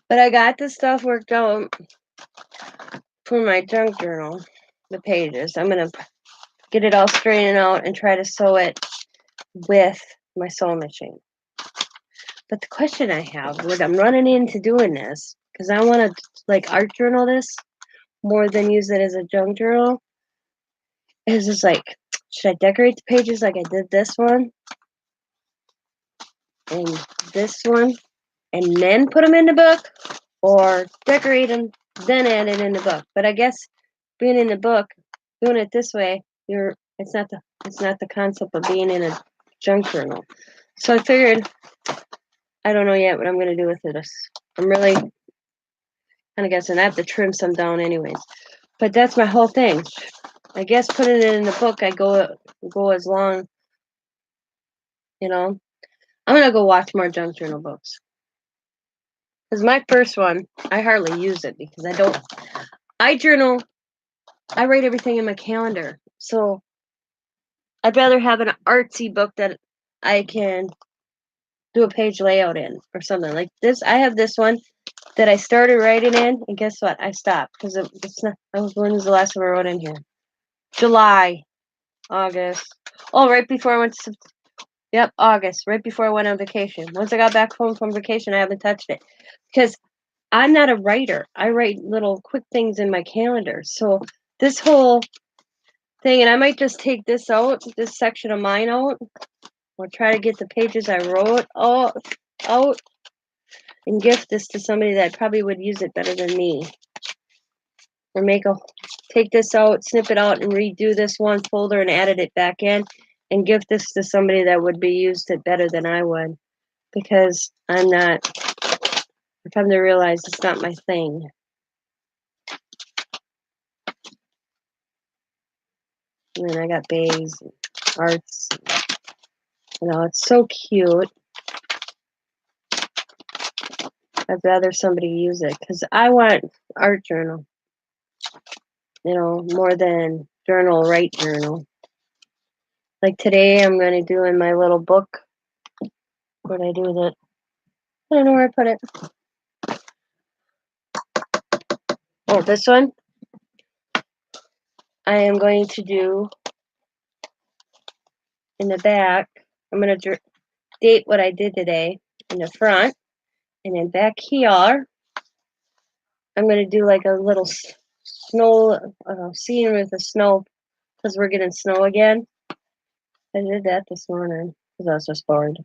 But I got this stuff worked out for my junk journal, the pages. I'm going to get it all straightened out and try to sew it with my sewing machine. But the question I have, what I'm running into doing this, because I want to like art journal this more than use it as a junk journal, is just like, should I decorate the pages like I did this one and this one and then put them in the book, or decorate them then add it in the book? But I guess being in the book, doing it this way, it's not the concept of being in a junk journal. So I figured, I don't know yet what I'm gonna do with this. I'm really kind of guessing I have to trim some down anyways. But that's my whole thing. I guess putting it in the book, I go as long, you know. I'm gonna go watch more junk journal books. Because my first one, I hardly use it because I journal, I write everything in my calendar. So I'd rather have an artsy book that I can do a page layout in or something like this. I have this one that I started writing in, and guess what? I stopped because it's not. When was the last time I wrote in here? July, August. Oh, right before I went to. Yep, August. Right before I went on vacation. Once I got back home from vacation, I haven't touched it because I'm not a writer. I write little quick things in my calendar. So this whole thing, and I might just take this out, this section of mine out, or try to get the pages I wrote all out and gift this to somebody that probably would use it better than me. Or take this out, snip it out, and redo this one folder and added it back in, and gift this to somebody that would be used it better than I would, because I'm not. I've come to realize it's not my thing. And then I got bags, and arts. It's so cute. I'd rather somebody use it because I want art journal. More than write journal. Like today, I'm going to do in my little book. What did I do with it? I don't know where I put it. Oh, this one. I am going to do in the back. I'm going to date what I did today in the front. And then back here, I'm going to do like a little snow scene with the snow because we're getting snow again. I did that this morning because I was just bored.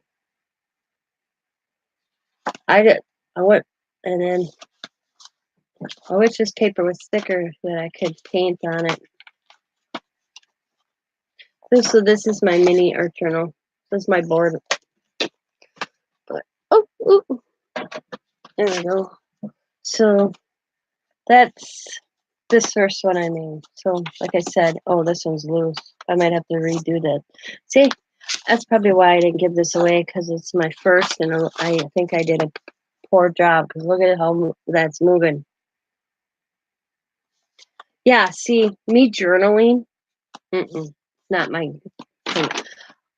I went, and then I wish this paper was thicker that I could paint on it. So this is my mini art journal. This is my board. But, oh, there we go. So that's this first one I made. So like I said, oh, this one's loose. I might have to redo that. See, that's probably why I didn't give this away because it's my first, and I think I did a poor job because look at how that's moving. Yeah, see, me journaling, not my thing.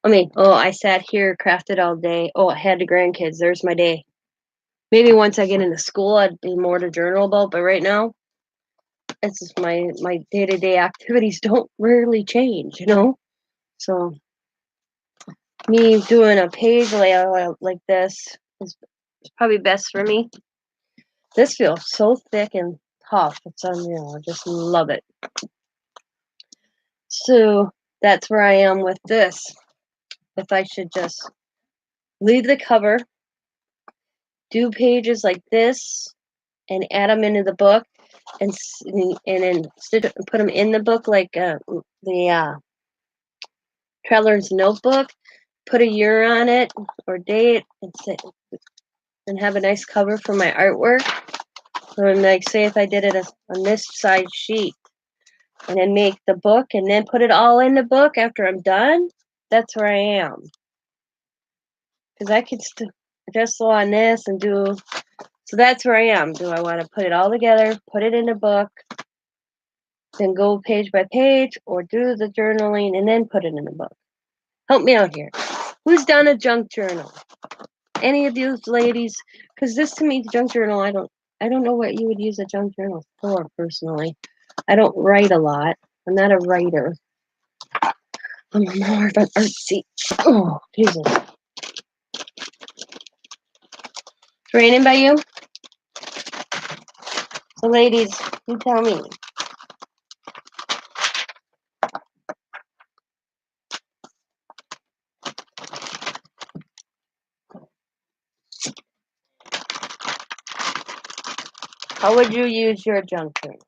I mean, oh, I sat here, crafted all day. Oh, I had the grandkids. There's my day. Maybe once I get into school, I'd be more to journal about. But right now, it's just my day-to-day activities don't rarely change, you know. So me doing a page layout like this is probably best for me. This feels so thick and tough. It's unreal. I just love it. So that's where I am with this. If I should just leave the cover, do pages like this, and add them into the book, and then put them in the book like the Traveler's Notebook. Put a year on it or date, and have a nice cover for my artwork. So like, say if I did it on this size sheet, and then make the book, and then put it all in the book after I'm done. That's where I am. Because I could just go on this and do. So that's where I am. Do I want to put it all together, put it in a book, then go page by page, or do the journaling and then put it in a book? Help me out here. Who's done a junk journal? Any of you ladies? Because this to me, junk journal, I don't know what you would use a junk journal for personally. I don't write a lot. I'm not a writer. I'm more of an artsy. Oh, Jesus. It's raining by you? So ladies, you tell me. How would you use your junk journal?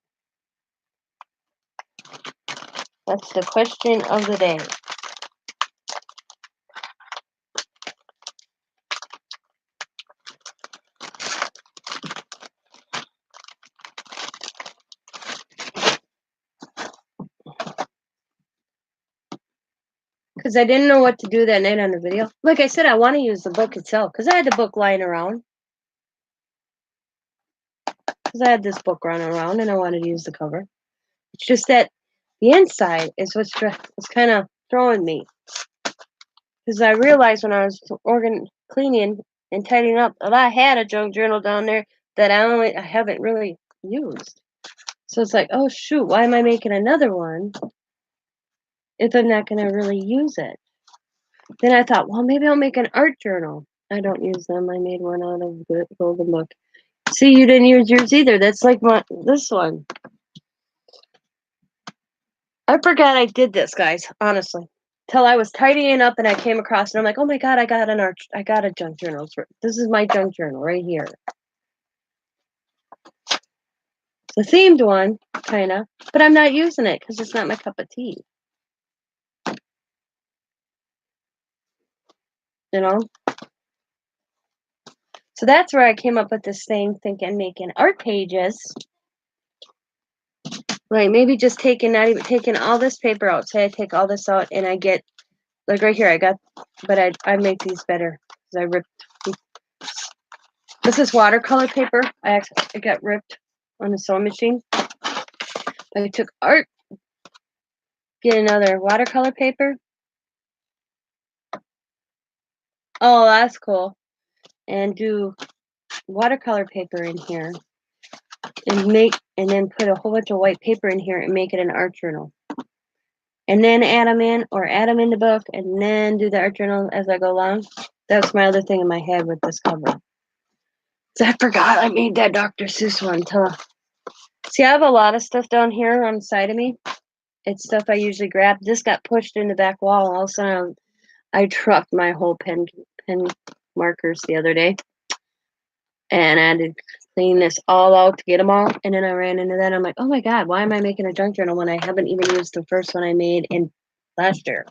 That's the question of the day. Because I didn't know what to do that night on the video. Like I said, I want to use the book itself. Because I had the book lying around. Because I had this book running around and I wanted to use the cover. It's just that the inside is what's kind of throwing me. Because I realized when I was cleaning and tidying up that I had a junk journal down there that I haven't really used. So it's like, oh shoot, why am I making another one if I'm not going to really use it? Then I thought, well, maybe I'll make an art journal. I don't use them. I made one out of the Golden Book. See, you didn't use yours either. That's like this one. I forgot I did this, guys, honestly. Till I was tidying up and I came across it. I'm like, oh my God, I got a junk journal. This is my junk journal right here. It's a themed one, kind of, but I'm not using it because it's not my cup of tea. You know? So that's where I came up with this thing, thinking making art pages. Like maybe just not even taking all this paper out. Say I take all this out and I get, like right here, but I make these better because I ripped. This is watercolor paper. It got ripped on the sewing machine. I took art, get another watercolor paper. Oh, that's cool. And do watercolor paper in here and then put a whole bunch of white paper in here and make it an art journal. and then add them in, or add them in the book and then do the art journal as I go along. That's my other thing in my head with this cover. So I forgot I made that Dr. Seuss one too. See, I have a lot of stuff down here on the side of me. It's stuff I usually grab. This got pushed in the back wall. All of a sudden, I trucked my whole pen markers the other day, and I had to clean this all out to get them all. And then I ran into that. I'm like, oh my god, why am I making a junk journal when I haven't even used the first one I made in last year?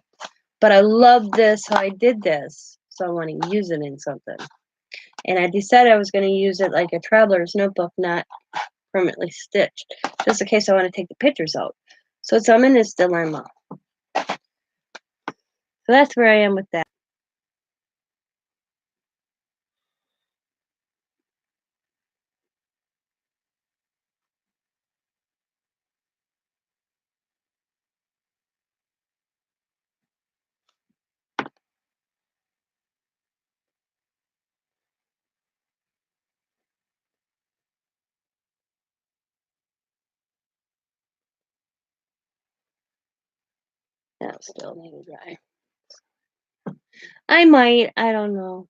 But I love this how I did this, so I want to use it in something. And I decided I was going to use it like a traveler's notebook, not permanently stitched, just in case I want to take the pictures out. So I'm in this dilemma. So that's where I am with that. Yeah, still need to dry. I might. I don't know.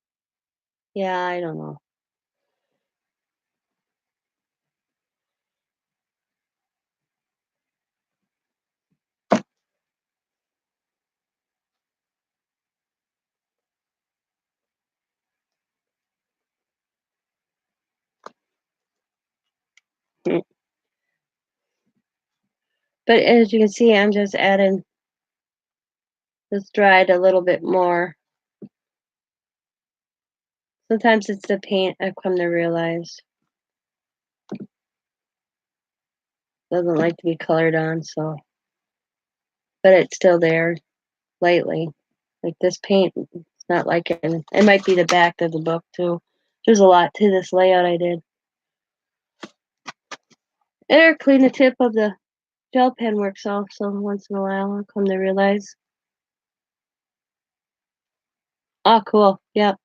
Yeah, I don't know. Hmm. But as you can see, I'm just adding this dried a little bit more. Sometimes it's the paint, I've come to realize. Doesn't like to be colored on, so. But it's still there, lightly. Like this paint, it's not like it. It might be the back of the book, too. There's a lot to this layout I did. Or clean the tip of the gel pen works off, so once in a while I'll come to realize. Oh, cool. Yep.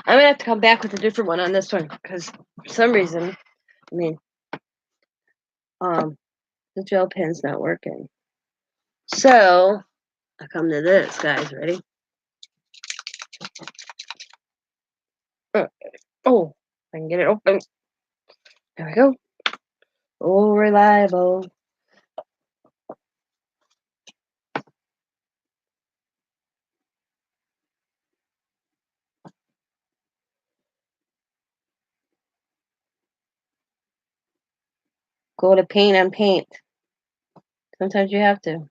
I'm gonna have to come back with a different one on this one because for some reason, I mean, the gel pen's not working. So I come to this, guys. Ready? Oh, I can get it open. There we go. Oh, reliable. Go to paint on paint. Sometimes you have to.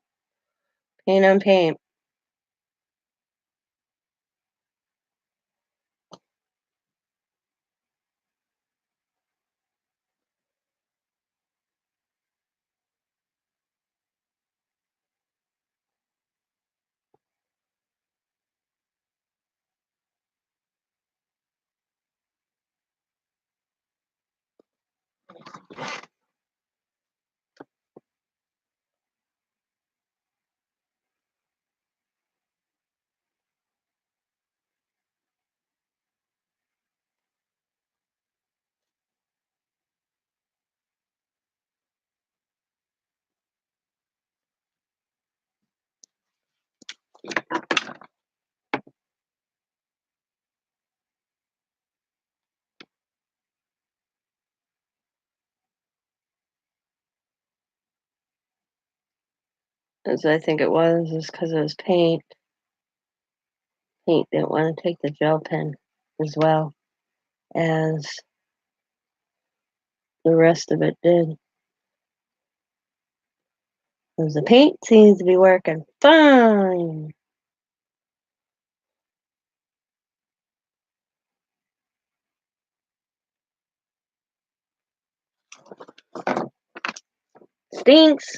Paint on paint. As I think it was, is because it was paint. Paint didn't want to take the gel pen as well as the rest of it did. Because the paint seems to be working fine. Stinks.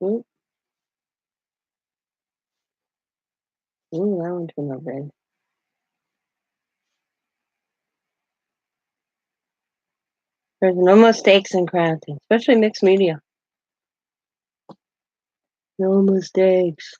Ooh, ooh, that one turned out good. There's no mistakes in crafting, especially mixed media. No mistakes.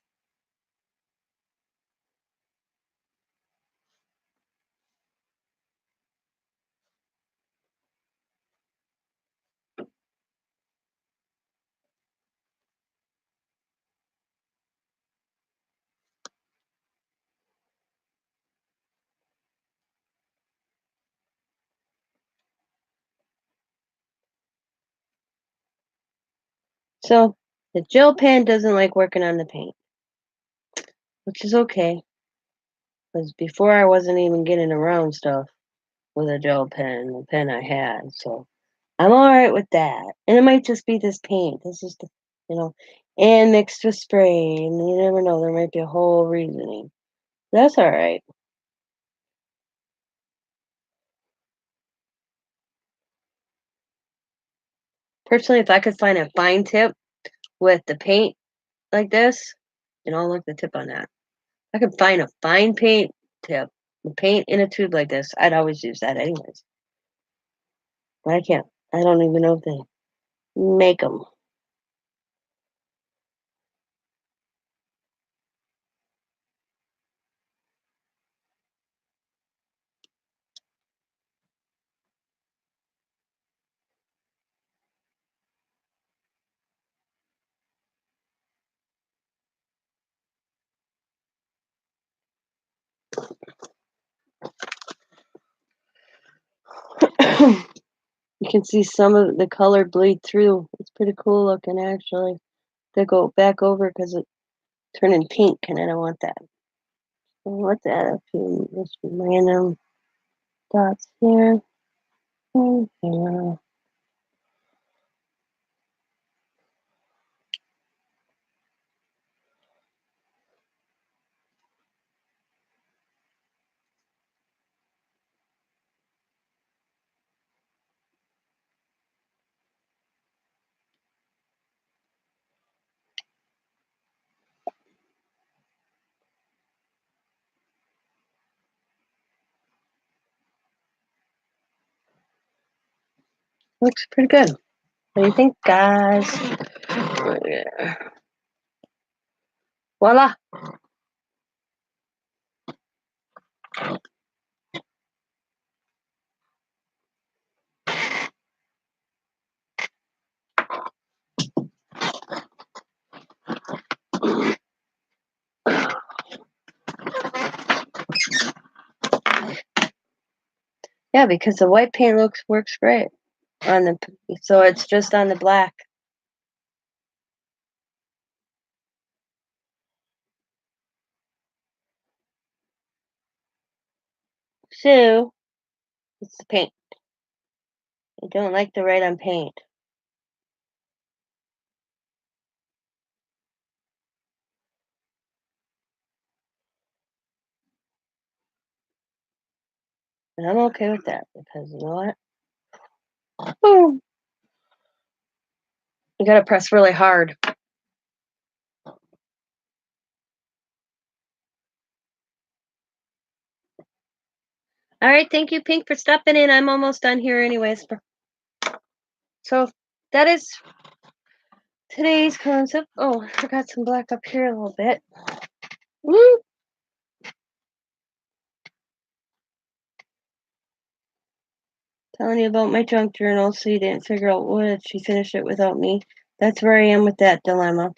So the gel pen doesn't like working on the paint, which is okay. Because before I wasn't even getting around stuff with a gel pen, the pen I had. So I'm all right with that. And it might just be this paint. This is the, you know, and mixed with spray. And you never know. There might be a whole reasoning. That's all right. Personally, if I could find a fine tip with the paint like this, like the tip on that. I could find a fine paint tip, the paint in a tube like this. I'd always use that anyways. But I can't. I don't even know if they make them. You can see some of the color bleed through. It's pretty cool looking, actually. They go back over because it's turning pink, and I don't want that. So let's add a few just random dots here. And here. Looks pretty good. What do you think, guys? Yeah. Voila! Yeah, because the white paint works great on the. So it's just on the black. So it's the paint. I don't like to write on paint. And I'm okay with that because you know what? Boom. You gotta press really hard. All right, thank you, Pink, for stopping in. I'm almost done here, anyways. So that is today's concept. Oh, I forgot some black up here a little bit. Woo! Telling you about my junk journal, so you didn't figure out what she finished it without me. That's where I am with that dilemma.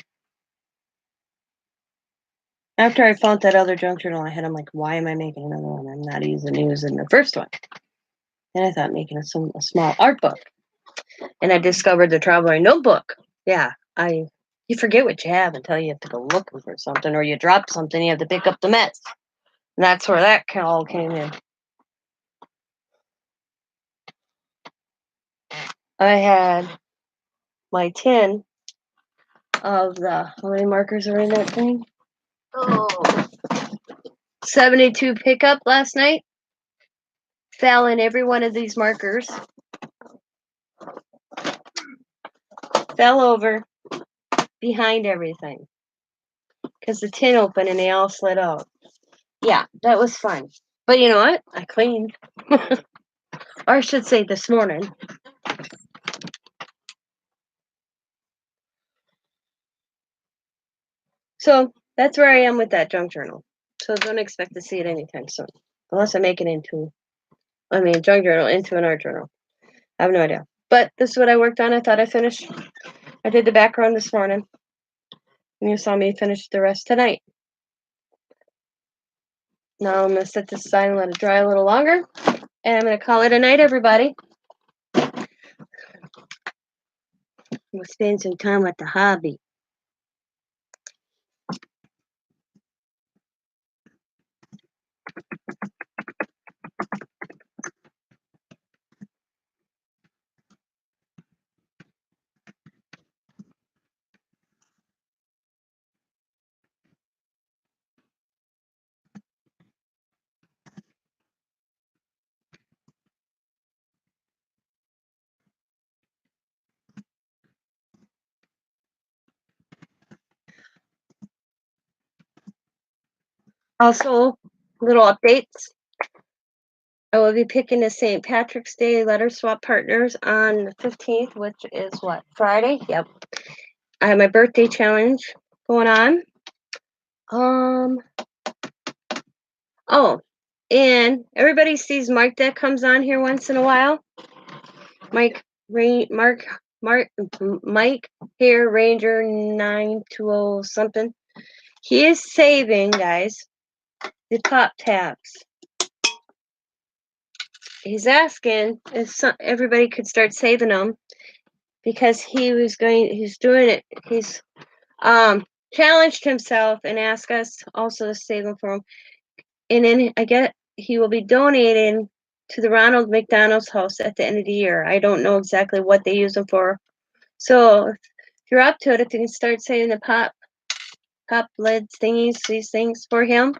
After I found that other junk journal I had, I'm like, why am I making another one? I'm not using the first one. And I thought making a small art book. And I discovered the Traveler Notebook. Yeah, you forget what you have until you have to go looking for something, or you drop something, you have to pick up the mess. And that's where that all came in. I had my tin of how many markers are in that thing? Oh, 72 pickup last night. Fell in every one of these markers. Fell over behind everything. Because the tin opened and they all slid out. Yeah, that was fun. But you know what? I cleaned. Or I should say this morning. So that's where I am with that junk journal. So don't expect to see it anytime soon. Unless I make it into, junk journal into an art journal. I have no idea. But this is what I worked on. I thought I finished. I did the background this morning. And you saw me finish the rest tonight. Now I'm going to set this aside and let it dry a little longer. And I'm going to call it a night, everybody. We'll spend some time with the hobby. Also, little updates. I will be picking the St. Patrick's Day letter swap partners on the 15th, which is what? Friday? Yep. I have my birthday challenge going on. Oh, and everybody sees Mike that comes on here once in a while. Mike here, Ranger 920 something. He is saving, guys, the pop tabs. He's asking if everybody could start saving them because he's doing it. He's challenged himself and asked us also to save them for him. And then I get he will be donating to the Ronald McDonald's House at the end of the year. I don't know exactly what they use them for. So if you're up to it, if you can start saving the pop lids thingies, these things for him,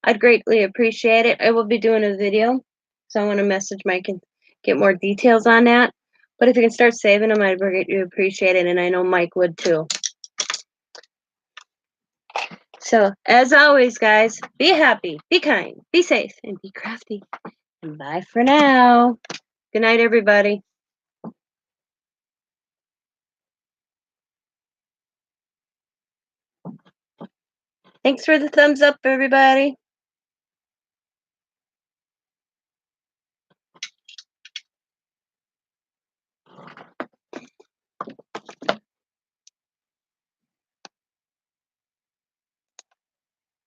I'd greatly appreciate it. I will be doing a video, so I want to message Mike and get more details on that. But if you can start saving them, I'd greatly appreciate it, and I know Mike would too. So, as always, guys, be happy, be kind, be safe, and be crafty. And bye for now. Good night, everybody. Thanks for the thumbs up, everybody.